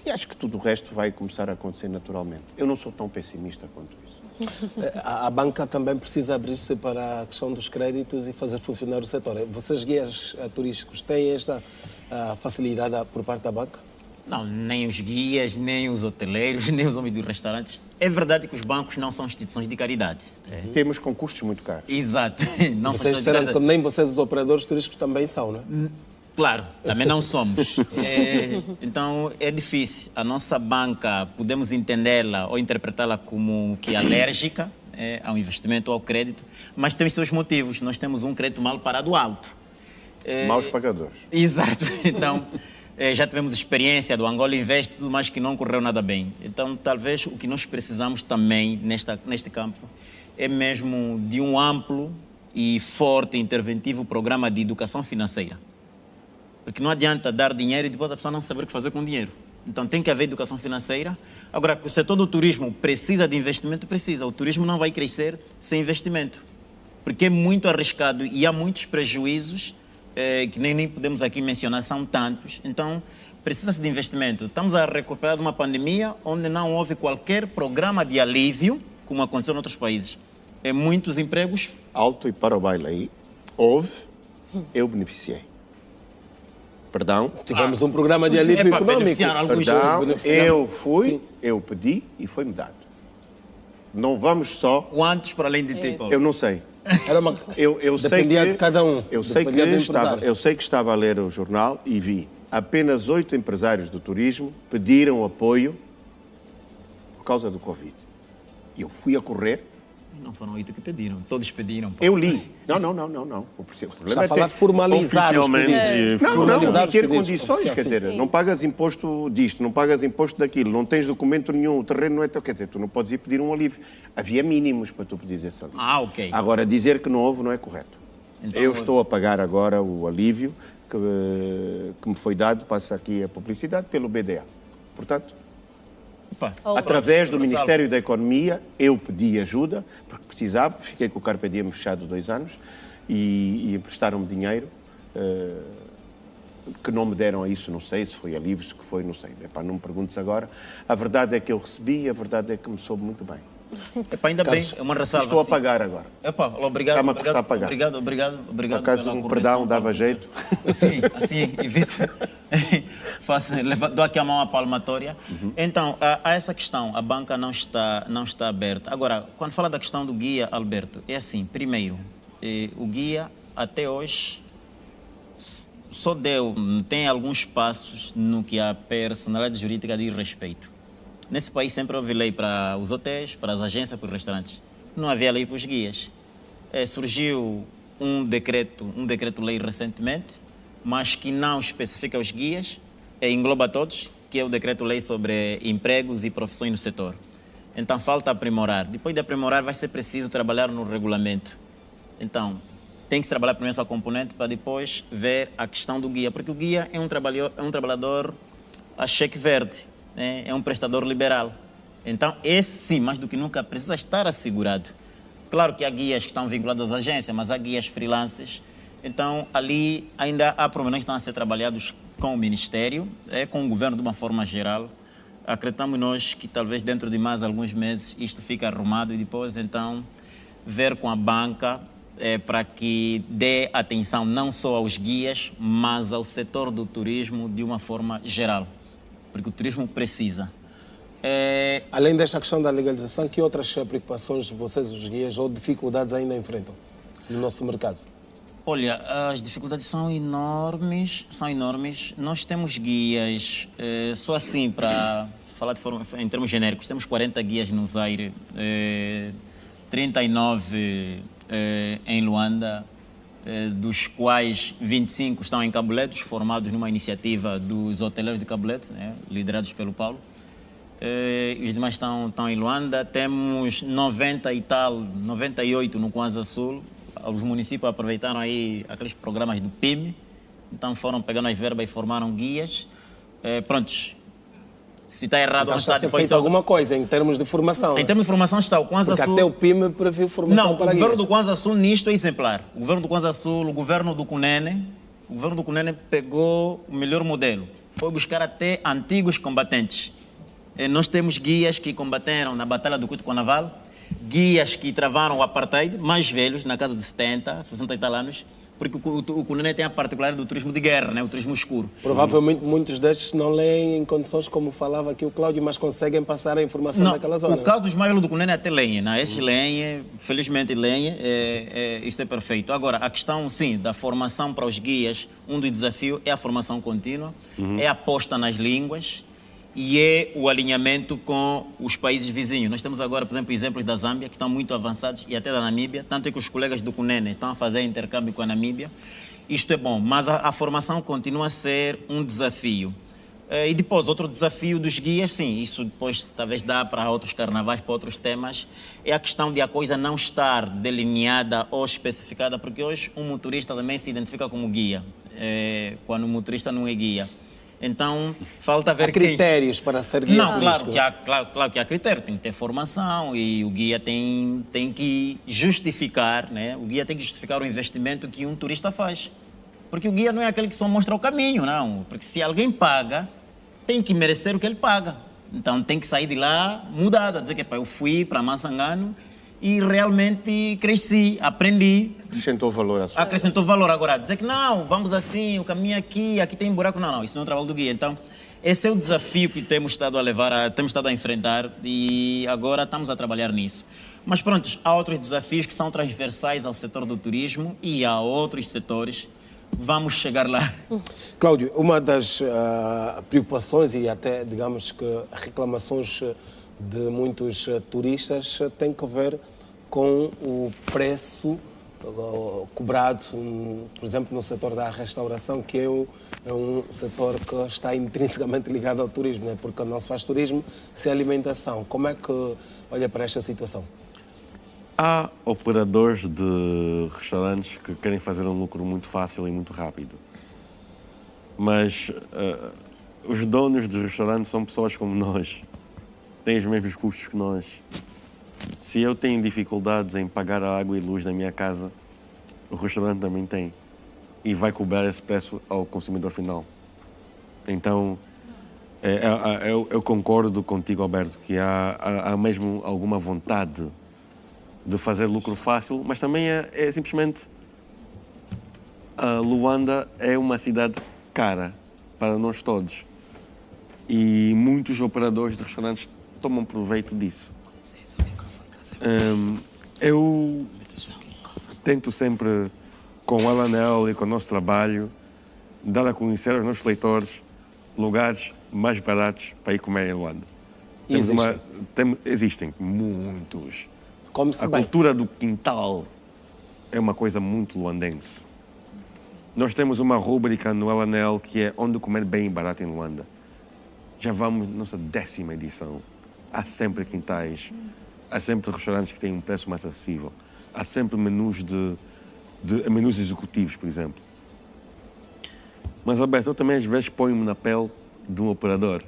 e acho que tudo o resto vai começar a acontecer naturalmente. Eu não sou tão pessimista quanto isso. A banca também precisa abrir-se para a questão dos créditos e fazer funcionar o setor. Vocês, guias turísticos, têm esta facilidade por parte da banca? Não, nem os guias, nem os hoteleiros, nem os homens dos restaurantes. É verdade que os bancos não são instituições de caridade. Temos com custos muito caros. Exato. Não são Vocês instituições de disseram caridade. que nem vocês, os operadores turísticos, também são, não é? Claro, também não somos. Então é difícil. A nossa banca, podemos entendê-la ou interpretá-la como que é alérgica ao investimento ou ao crédito, mas tem os seus motivos. Nós temos um crédito mal parado alto. Maus pagadores. Exato. Então, já tivemos experiência do Angola Invest, tudo mais que não correu nada bem. Então, talvez o que nós precisamos também neste campo é mesmo de um amplo e forte interventivo programa de educação financeira. Porque não adianta dar dinheiro e depois a pessoa não saber o que fazer com o dinheiro. Então tem que haver educação financeira. Agora, o setor do turismo precisa de investimento? Precisa. O turismo não vai crescer sem investimento, porque é muito arriscado e há muitos prejuízos que nem podemos aqui mencionar, são tantos. Então, precisa-se de investimento. Estamos a recuperar de uma pandemia onde não houve qualquer programa de alívio, como aconteceu em outros países. Muitos empregos. Alto e para o baile aí, houve, eu beneficiei. Perdão. Tivemos um programa de alívio para econômico. beneficiar alguns. Perdão, eu fui, Sim. eu pedi e foi-me dado. Não vamos só... Quantos para além de ti, Paulo? Eu não sei. Era uma... Eu sei Dependia que, de cada um. Eu sei, Dependia do que estava, empresário. eu sei que estava a ler o jornal e vi apenas 8 empresários do turismo pediram apoio por causa do Covid. E eu fui a correr. Não foram 8 que pediram. Todos pediram. Paulo. Eu li. Não. O problema Está a é falar ter... formalizar os Oficialmente, pedidos. Não, Formalizar e os ter pedidos. condições, Oficial, quer sim. dizer, não pagas imposto disto, não pagas imposto daquilo, não tens documento nenhum, o terreno não é teu, quer dizer, tu não podes ir pedir um alívio. Havia mínimos para tu pedir esse alívio. Ok. Agora, dizer que não houve não é correto. Então, Eu estou a pagar agora o alívio que me foi dado, passa aqui a publicidade, pelo BDA. Portanto, Opa. através do Gonçalo. Ministério da Economia, eu pedi ajuda, porque precisava, fiquei com o Carpe Diem fechado 2 anos e emprestaram-me dinheiro, que não me deram a isso, não sei se foi alívio, se que foi, não sei. Epá, não me perguntes agora. A verdade é que eu recebi e a verdade é que me soube muito bem. Epá, ainda Carlos, bem, é uma ressalva. estou a sim. pagar agora. Epá, obrigado. Está-me a custar a pagar. Obrigado. Por acaso, pela um compreensão, perdão dava Paulo. jeito. Assim, evito. Dou aqui a mão à palmatória. Então, há essa questão, a banca não está aberta. Agora, quando fala da questão do guia, Alberto, é assim, primeiro, o guia, até hoje, só tem alguns passos no que a personalidade jurídica diz respeito. Nesse país sempre houve lei para os hotéis, para as agências, para os restaurantes. Não havia lei para os guias. Surgiu um decreto-lei recentemente, mas que não especifica os guias, engloba todos, que é o decreto-lei sobre empregos e profissões no setor. Então, falta aprimorar. Depois de aprimorar, vai ser preciso trabalhar no regulamento. Então, tem que trabalhar primeiro essa componente para depois ver a questão do guia, porque o guia é um trabalhador a cheque verde, né? É um prestador liberal. Então, esse sim, mais do que nunca, precisa estar assegurado. Claro que há guias que estão vinculados às agências, mas há guias freelancers. Então, ali ainda há problemas que estão a ser trabalhados com o Ministério, com o Governo de uma forma geral. Acreditamos nós que talvez dentro de mais alguns meses isto fique arrumado e depois, então, ver com a banca para que dê atenção não só aos guias, mas ao setor do turismo de uma forma geral. Porque o turismo precisa. Além desta questão da legalização, que outras preocupações vocês, os guias, ou dificuldades ainda enfrentam no nosso mercado? Olha, as dificuldades são enormes. Nós temos guias, só assim para falar em termos genéricos, temos 40 guias no Zaire, 39 em Luanda, dos quais 25 estão em Cabo Delgado, formados numa iniciativa dos hoteleiros de Cabo Delgado, né, liderados pelo Paulo. Os demais estão em Luanda. Temos 98 no Kwanza Sul. Os municípios aproveitaram aí aqueles programas do PIME, então foram pegando as verbas e formaram guias. Prontos. Se está errado, Então não está está a ser depois. feita alguma coisa em termos de formação. Em termos de formação está o Kwanza Porque Sul. até o PIME previu formação Não, o para governo guias. do Kwanza Sul nisto é exemplar. O governo do Kwanza Sul, o governo do Cunene pegou o melhor modelo. Foi buscar até antigos combatentes. Nós temos guias que combateram na Batalha do Cuito Conaval, guias que travaram o apartheid, mais velhos, na casa de 70, 60 e tal anos, porque o Cunene tem a particularidade do turismo de guerra, né? O turismo escuro. Provavelmente muitos destes não leem em condições como falava aqui o Cláudio, mas conseguem passar a informação Não, daquela zona. o caso dos mais velhos do Cunene até leem, né? Estes leem, felizmente leem, isso é perfeito. Agora, a questão, sim, da formação para os guias, um dos desafios é a formação contínua, é a aposta nas línguas, e é o alinhamento com os países vizinhos. Nós temos agora, por exemplo, exemplos da Zâmbia, que estão muito avançados, e até da Namíbia, tanto é que os colegas do Cunene estão a fazer intercâmbio com a Namíbia. Isto é bom, mas a formação continua a ser um desafio. E depois, outro desafio dos guias, sim, isso depois talvez dá para outros carnavais, para outros temas, é a questão de a coisa não estar delineada ou especificada, porque hoje um motorista também se identifica como guia, quando o motorista não é guia. Então, falta ver Há critérios para ser guia Não, turístico. claro que há critério, tem que ter formação e o guia tem que justificar, né? O guia tem que justificar o investimento que um turista faz. Porque o guia não é aquele que só mostra o caminho, não. Porque se alguém paga, tem que merecer o que ele paga. Então tem que sair de lá mudado, dizer que eu fui para Massangano e realmente cresci, aprendi. Acrescentou valor à sua. Acrescentou valor. Agora, dizer que não, vamos assim, o caminho aqui tem buraco. Não, isso não é o trabalho do guia. Então, esse é o desafio que temos estado a levar, temos estado a enfrentar e agora estamos a trabalhar nisso. Mas pronto, há outros desafios que são transversais ao setor do turismo e a outros setores. Vamos chegar lá. Cláudio, uma das preocupações e até, digamos que, reclamações de muitos turistas tem que ver com o preço cobrado, por exemplo, no setor da restauração, que é um setor que está intrinsecamente ligado ao turismo, né? Porque não se faz turismo sem alimentação. Como é que olha para esta situação? Há operadores de restaurantes que querem fazer um lucro muito fácil e muito rápido. Mas os donos dos restaurantes são pessoas como nós. Têm os mesmos custos que nós. Se eu tenho dificuldades em pagar a água e luz da minha casa, o restaurante também tem. E vai cobrar esse preço ao consumidor final. Então, eu concordo contigo, Alberto, que há mesmo alguma vontade de fazer lucro fácil, mas também é simplesmente Luanda é uma cidade cara para nós todos e muitos operadores de restaurantes tomam proveito disso. Eu tento sempre, com o Alanel e com o nosso trabalho, dar a conhecer aos nossos leitores lugares mais baratos para ir comer em Luanda. Existem muitos. Come-se A bem. cultura do quintal é uma coisa muito luandense. Nós temos uma rúbrica no Alanel que é Onde Comer Bem e Barato em Luanda. Já vamos na nossa 10ª edição. Há sempre quintais, há sempre restaurantes que têm um preço mais acessível. Há sempre menus menus executivos, por exemplo. Mas, Alberto, eu também às vezes ponho-me na pele de um operador.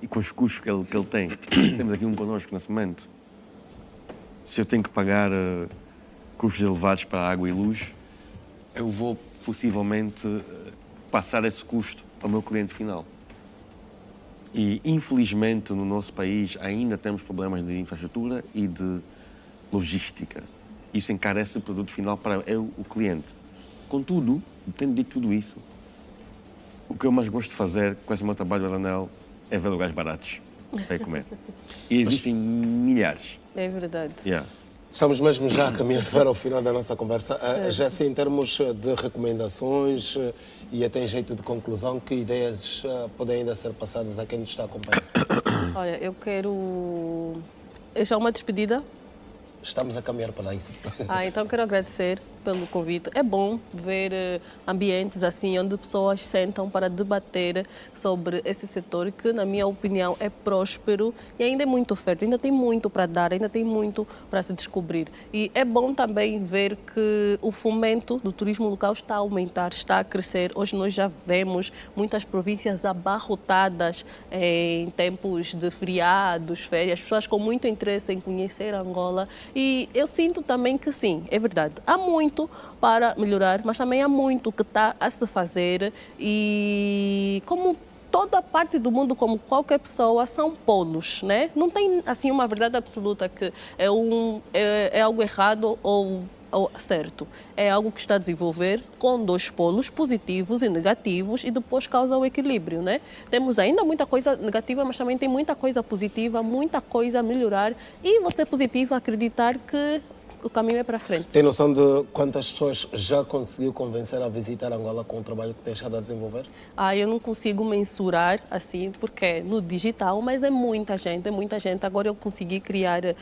E com os custos que ele tem. Temos aqui um connosco nesse momento. Se eu tenho que pagar custos elevados para água e luz, eu vou possivelmente passar esse custo ao meu cliente final. E, infelizmente, no nosso país ainda temos problemas de infraestrutura e de logística. Isso encarece o produto final para eu, o cliente. Contudo, tendo dito tudo isso, o que eu mais gosto de fazer com esse meu trabalho no Alanel é ver lugares baratos para ir comer. E existem milhares. É verdade. Yeah. Estamos mesmo já a caminhar para o final da nossa conversa. Já sei, em termos de recomendações e até em jeito de conclusão, que ideias podem ainda ser passadas a quem nos está a acompanhar? Olha, eu quero... Já uma despedida. Estamos a caminhar para isso. Então quero agradecer pelo convite. É bom ver ambientes assim, onde pessoas sentam para debater sobre esse setor que, na minha opinião, é próspero e ainda é muito oferta, ainda tem muito para dar, ainda tem muito para se descobrir. E é bom também ver que o fomento do turismo local está a aumentar, está a crescer. Hoje nós já vemos muitas províncias abarrotadas em tempos de feriados, férias, pessoas com muito interesse em conhecer Angola. E eu sinto também que sim, é verdade, há muito para melhorar, mas também há muito que está a se fazer e como toda parte do mundo, como qualquer pessoa, são polos, né? Não tem assim uma verdade absoluta que é algo errado ou certo. É algo que está a desenvolver com dois polos positivos e negativos e depois causa o equilíbrio, né? Temos ainda muita coisa negativa, mas também tem muita coisa positiva, muita coisa a melhorar e você positivo acreditar que o caminho é para frente. Tem noção de quantas pessoas já conseguiu convencer a visitar Angola com o trabalho que tem estado a desenvolver? Eu não consigo mensurar assim, porque é no digital, mas é muita gente, é muita gente. Agora eu consegui criar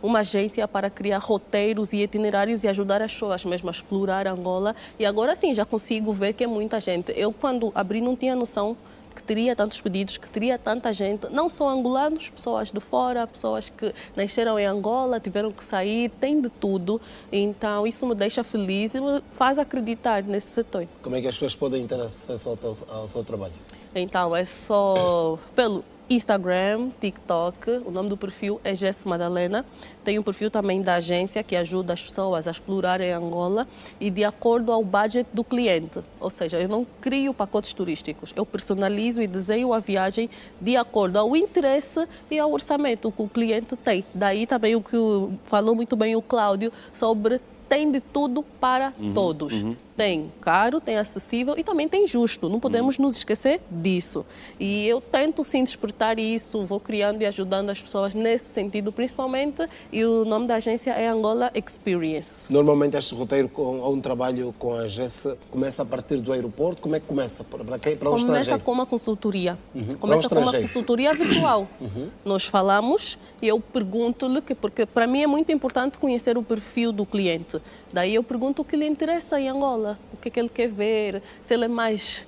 uma agência para criar roteiros e itinerários e ajudar as pessoas mesmo a explorar Angola. E agora sim, já consigo ver que é muita gente. Eu, quando abri, não tinha noção que teria tantos pedidos, que teria tanta gente, não só angolanos, pessoas de fora, pessoas que nasceram em Angola, tiveram que sair, tem de tudo. Então, isso me deixa feliz e me faz acreditar nesse setor. Como é que as pessoas podem ter acesso ao seu trabalho? Então, é só pelo Instagram, TikTok, o nome do perfil é Jess Madalena. Tem um perfil também da agência que ajuda as pessoas a explorar em Angola e de acordo ao budget do cliente. Ou seja, eu não crio pacotes turísticos, eu personalizo e desenho a viagem de acordo ao interesse e ao orçamento que o cliente tem. Daí também o que falou muito bem o Cláudio sobre tem de tudo para todos. Tem caro, tem acessível e também tem justo. Não podemos nos esquecer disso. E eu tento sim despertar isso, vou criando e ajudando as pessoas nesse sentido, principalmente. E o nome da agência é Angola Experience. Normalmente este roteiro ou um trabalho com a AGES começa a partir do aeroporto. Como é que começa? Para quem? Para o estrangeiro? Começa com uma consultoria. Para Começa o com uma estrangeiro. consultoria virtual. Nós falamos e eu pergunto-lhe, porque para mim é muito importante conhecer o perfil do cliente. Daí eu pergunto o que lhe interessa em Angola. O que é que ele quer ver, se ele é mais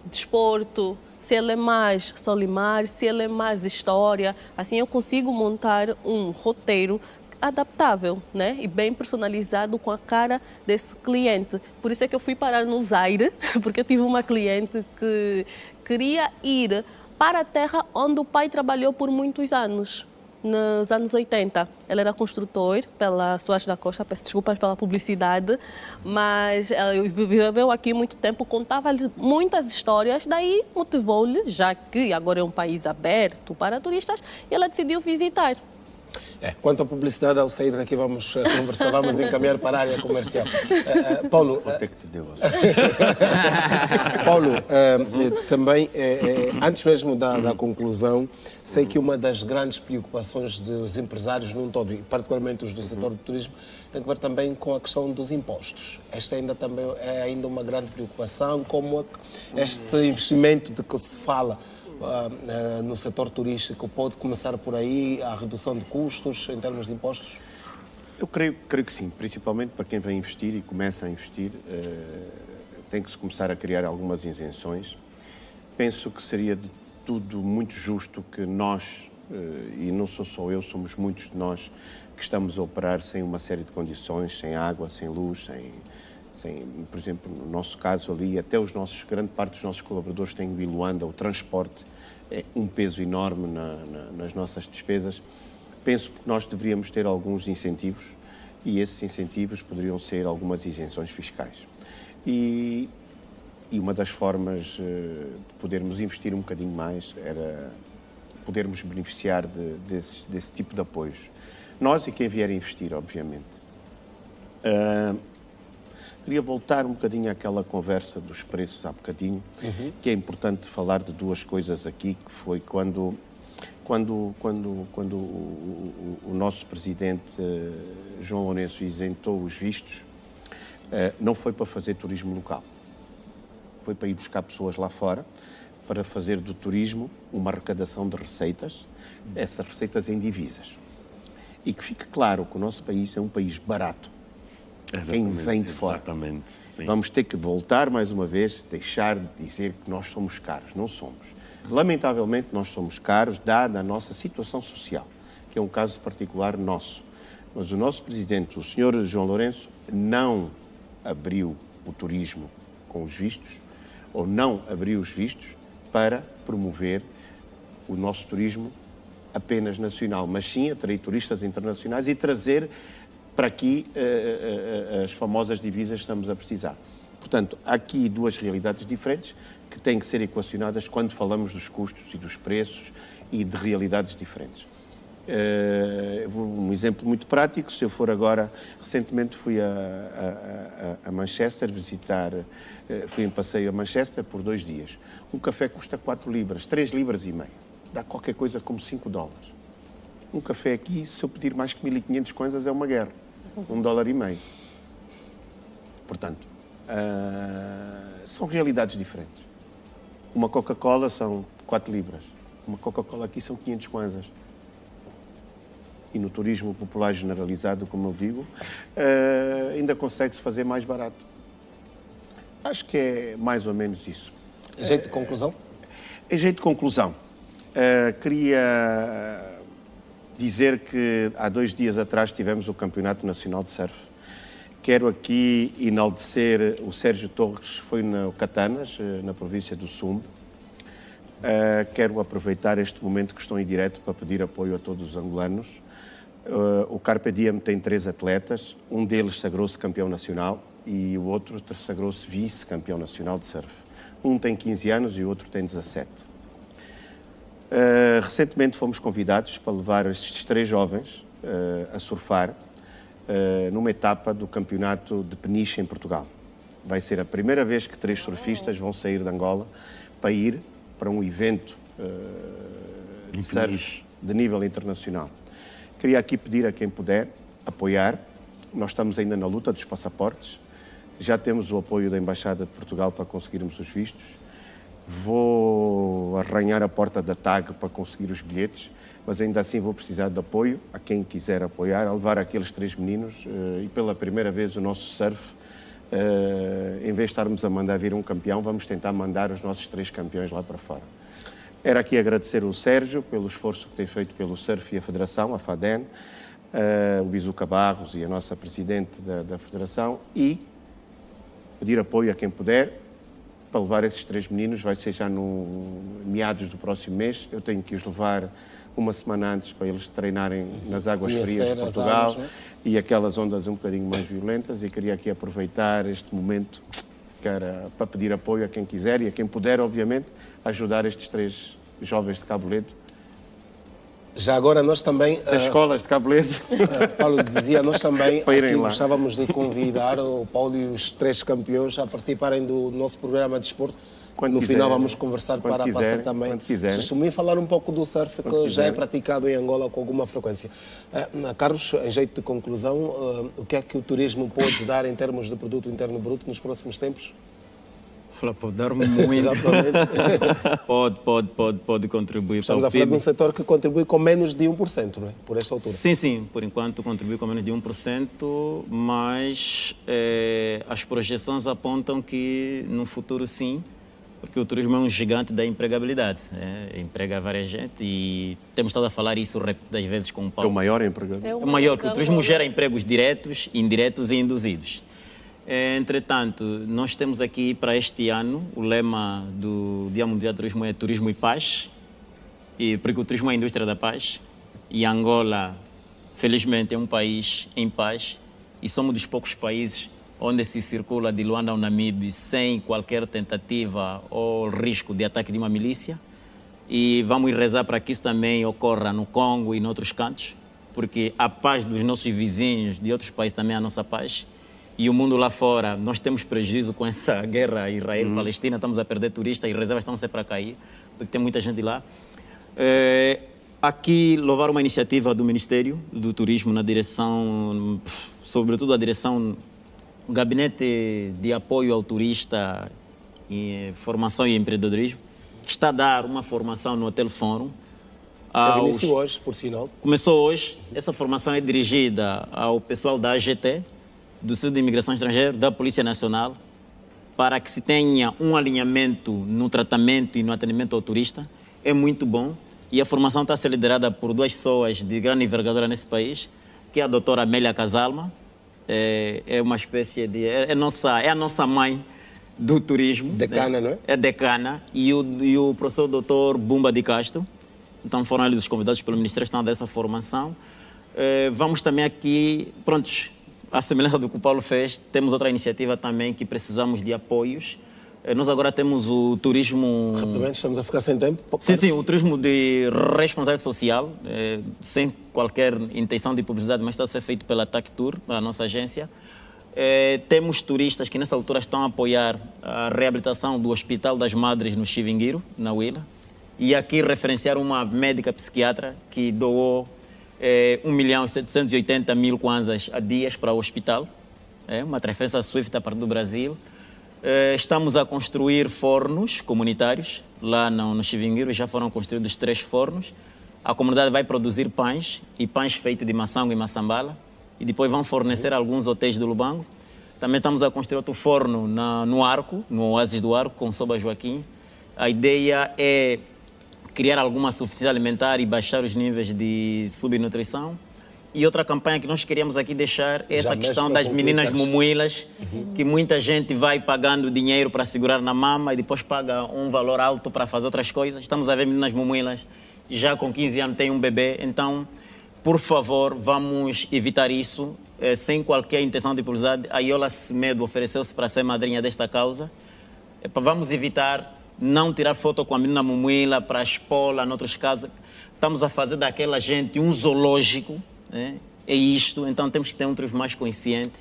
desporto, se ele é mais solimar, se ele é mais história. Assim eu consigo montar um roteiro adaptável, né? E bem personalizado com a cara desse cliente. Por isso é que eu fui parar no Zaire, porque eu tive uma cliente que queria ir para a terra onde o pai trabalhou por muitos anos. Nos anos 80, ele era construtor pela Soares da Costa, peço desculpas pela publicidade, mas ele viveu aqui muito tempo, contava-lhe muitas histórias, daí motivou-lhe, já que agora é um país aberto para turistas, e ela decidiu visitar. Quanto à publicidade, ao sair daqui vamos conversar, vamos encaminhar para a área comercial. Paulo, Quanto é que te deu? Paulo, também, antes mesmo da conclusão, sei que uma das grandes preocupações dos empresários num todo, e particularmente os do setor do turismo, tem a ver também com a questão dos impostos. Esta também é ainda uma grande preocupação, como este investimento de que se fala no setor turístico pode começar por aí, a redução de custos em termos de impostos? Eu creio que sim, principalmente para quem vem investir e começa a investir, tem que se começar a criar algumas isenções. Penso que seria de tudo muito justo que nós, e não sou só eu, somos muitos de nós, que estamos a operar sem uma série de condições, sem água, sem luz, sem, por exemplo, no nosso caso ali, até grande parte dos nossos colaboradores têm o Iluanda, o transporte é um peso enorme nas nossas despesas. Penso que nós deveríamos ter alguns incentivos e esses incentivos poderiam ser algumas isenções fiscais. E uma das formas de podermos investir um bocadinho mais era podermos beneficiar desse tipo de apoios. Nós e quem vier a investir, obviamente. Queria voltar um bocadinho àquela conversa dos preços há bocadinho, que é importante falar de duas coisas aqui, que foi quando o nosso presidente João Lourenço isentou os vistos, não foi para fazer turismo local, foi para ir buscar pessoas lá fora, para fazer do turismo uma arrecadação de receitas, essas receitas em divisas. E que fique claro que o nosso país é um país barato. Quem vem de fora. Exatamente. Sim. Vamos ter que voltar mais uma vez, deixar de dizer que nós somos caros. Não somos. Lamentavelmente, nós somos caros, dada a nossa situação social, que é um caso particular nosso. Mas o nosso presidente, o Sr. João Lourenço, não abriu o turismo com os vistos, ou não abriu os vistos para promover o nosso turismo apenas nacional, mas sim atrair turistas internacionais e trazer para aqui as famosas divisas que estamos a precisar. Portanto, há aqui duas realidades diferentes que têm que ser equacionadas quando falamos dos custos e dos preços e de realidades diferentes. Um exemplo muito prático, se eu for agora, recentemente fui a Manchester visitar, fui em passeio a Manchester por 2 dias. Um café custa 4 libras, 3 libras e meia, dá qualquer coisa como 5 dólares. Um café aqui, se eu pedir mais que 1.500 coisas, é uma guerra. $1,50. Portanto, são realidades diferentes. Uma Coca-Cola são 4 libras. Uma Coca-Cola aqui são 500 kwanzas. E no turismo popular generalizado, como eu digo, ainda consegue-se fazer mais barato. Acho que é mais ou menos isso. Gente, conclusão? Em jeito de conclusão, queria dizer que há 2 dias atrás tivemos o Campeonato Nacional de Surf. Quero aqui enaltecer o Sérgio Torres, foi no Catanas, na província do Sumbe. Quero aproveitar este momento que estou em direto para pedir apoio a todos os angolanos. O Carpe Diem tem 3 atletas, um deles sagrou-se campeão nacional e o outro sagrou-se vice-campeão nacional de surf. Um tem 15 anos e o outro tem 17. Recentemente fomos convidados para levar estes 3 jovens a surfar numa etapa do campeonato de Peniche em Portugal. Vai ser a primeira vez que 3 surfistas vão sair de Angola para ir para um evento de surf de nível internacional. Queria aqui pedir a quem puder apoiar. Nós estamos ainda na luta dos passaportes. Já temos o apoio da Embaixada de Portugal para conseguirmos os vistos. Vou arranhar a porta da TAG para conseguir os bilhetes, mas ainda assim vou precisar de apoio a quem quiser apoiar, a levar aqueles 3 meninos e pela primeira vez o nosso surf, em vez de estarmos a mandar vir um campeão, vamos tentar mandar os nossos 3 campeões lá para fora. Era aqui agradecer o Sérgio pelo esforço que tem feito pelo surf e a Federação, a FADEN, o Bizuca Barros e a nossa Presidente da Federação, e pedir apoio a quem puder para levar esses 3 meninos. Vai ser já no meados do próximo mês. Eu tenho que os levar uma semana antes para eles treinarem nas águas frias de Portugal, águas, e aquelas ondas um bocadinho mais violentas, e queria aqui aproveitar este momento para pedir apoio a quem quiser e a quem puder, obviamente, ajudar estes 3 jovens de Cabo Ledo. Já agora nós também... As escolas de Cabo Ledo. Paulo dizia, nós também aqui lá. gostávamos de convidar o Paulo e os 3 campeões a participarem do nosso programa de desporto. No final vamos conversar para passar também. Deixa-me falar um pouco do surf que já é praticado em Angola com alguma frequência. Carlos, em jeito de conclusão, o que é que o turismo pode dar em termos de produto interno bruto nos próximos tempos? Pode dar muito. pode contribuir. Estamos a falar de um setor que contribui com menos de 1%, não é? Por esta altura. Sim. Por enquanto contribui com menos de 1%, mas as projeções apontam que no futuro sim, porque o turismo é um gigante da empregabilidade. Emprega várias gente e temos estado a falar isso repetidas vezes com o Paulo. É o maior empregado. É o maior, que o turismo gera empregos diretos, indiretos e induzidos. Entretanto, nós temos aqui para este ano, o lema do Dia Mundial do Turismo é Turismo e Paz, porque o turismo é a indústria da paz, e Angola, felizmente, é um país em paz, e somos dos poucos países onde se circula de Luanda ao Namibe sem qualquer tentativa ou risco de ataque de uma milícia, e vamos rezar para que isso também ocorra no Congo e em outros cantos, porque a paz dos nossos vizinhos de outros países também é a nossa paz. E o mundo lá fora, nós temos prejuízo com essa guerra Israel-Palestina, estamos a perder turistas e reservas estão sempre para cair, porque tem muita gente lá. Aqui, louvar uma iniciativa do Ministério do Turismo na direção, sobretudo a direção, o Gabinete de Apoio ao Turista, Formação e Empreendedorismo, que está a dar uma formação no Hotel Fórum. Iniciou hoje, por sinal. Começou hoje. Essa formação é dirigida ao pessoal da AGT, do Centro de Imigração Estrangeira, da Polícia Nacional, para que se tenha um alinhamento no tratamento e no atendimento ao turista. É muito bom. E a formação está a ser liderada por 2 pessoas de grande envergadura nesse país, que é a doutora Amélia Casalma, é uma espécie de... É a nossa mãe do turismo. Decana, não é? É decana. E o professor doutor Bumba de Castro. Então foram eles os convidados pelo Ministério, estão dessa formação. Vamos também aqui, prontos, à semelhança do que o Paulo fez, temos outra iniciativa também que precisamos de apoios. Nós agora temos o turismo... Rapidamente, estamos a ficar sem tempo. Sim, o turismo de responsabilidade social, sem qualquer intenção de publicidade, mas está a ser feito pela TACTUR, a nossa agência. Temos turistas que nessa altura estão a apoiar a reabilitação do Hospital das Madres no Chivinguiro, na Huila. E aqui referenciar uma médica psiquiatra que doou 1.780.000 kwanzas a dias para o hospital, uma transferência SWIFT a partir do Brasil. Estamos a construir fornos comunitários lá no Chivinguiro, já foram construídos 3 fornos. A comunidade vai produzir pães, e pães feitos de maçango e maçambala, e depois vão fornecer alguns hotéis do Lubango. Também estamos a construir outro forno no Arco, no Oásis do Arco, com Soba Joaquim. A ideia é criar alguma suficiência alimentar e baixar os níveis de subnutrição. E outra campanha que nós queríamos aqui deixar é essa questão das meninas mumuilas, que muita gente vai pagando dinheiro para segurar na mama e depois paga um valor alto para fazer outras coisas. Estamos a ver meninas mumuilas, já com 15 anos tem um bebê. Então, por favor, vamos evitar isso, sem qualquer intenção de publicidade. A Yola Semedo ofereceu-se para ser madrinha desta causa. Vamos evitar não tirar foto com a menina mumuila para expô-la, em outros casos. Estamos a fazer daquela gente um zoológico. É isto, então temos que ter outros mais conscientes,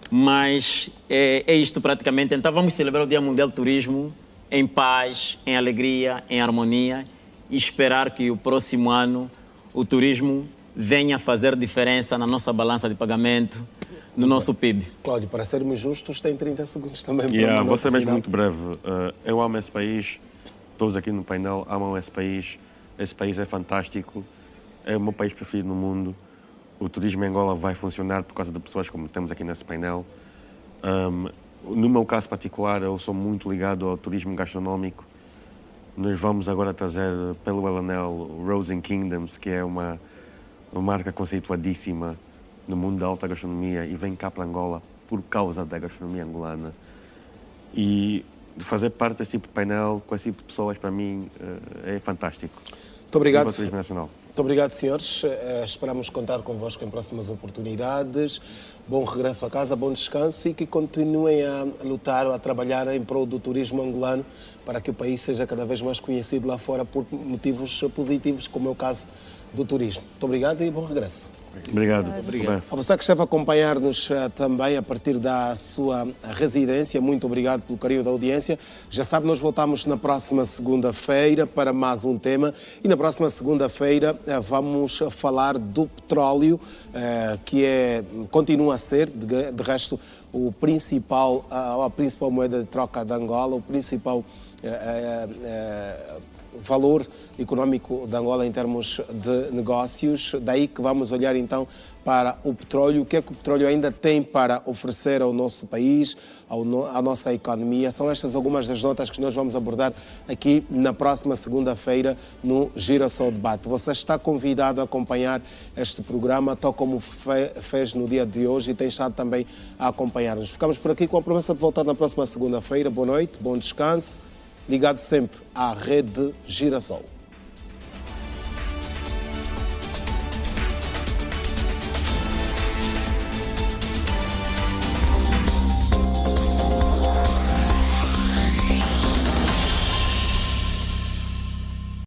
mas é isto praticamente. Então vamos celebrar o Dia Mundial do Turismo em paz, em alegria, em harmonia e esperar que o próximo ano o turismo venha fazer diferença na nossa balança de pagamento, no nosso PIB. Cláudio, para sermos justos, tem 30 segundos também. Vou ser mesmo muito breve. Eu amo esse país, todos aqui no painel amam esse país é fantástico, é o meu país preferido no mundo. O turismo em Angola vai funcionar por causa de pessoas como temos aqui nesse painel. No meu caso particular, eu sou muito ligado ao turismo gastronómico. Nós vamos agora trazer pelo Elanel Rose Kingdoms, que é uma marca conceituadíssima no mundo da alta gastronomia e vem cá para Angola por causa da gastronomia angolana. E fazer parte desse tipo de painel, com esse tipo de pessoas, para mim, é fantástico. Muito obrigado. Nacional. Muito obrigado, senhores. Esperamos contar convosco em próximas oportunidades. Bom regresso a casa, bom descanso e que continuem a lutar ou a trabalhar em prol do turismo angolano para que o país seja cada vez mais conhecido lá fora por motivos positivos, como é o caso do turismo. Muito obrigado e bom regresso. Obrigado. A você que esteve a acompanhar-nos também a partir da sua residência, muito obrigado pelo carinho da audiência. Já sabe, nós voltamos na próxima segunda-feira para mais um tema e na próxima segunda-feira vamos falar do petróleo, que continua a ser, de resto, a principal moeda de troca de Angola, o principal valor económico de Angola em termos de negócios. Daí que vamos olhar então para o petróleo, o que é que o petróleo ainda tem para oferecer ao nosso país, à nossa economia. São estas algumas das notas que nós vamos abordar aqui na próxima segunda-feira no Girassol Debate. Você está convidado a acompanhar este programa, tal como fez no dia de hoje e tem estado também a acompanhar-nos. Ficamos por aqui com a promessa de voltar na próxima segunda-feira. Boa noite, bom descanso. Ligado sempre à Rede Girassol.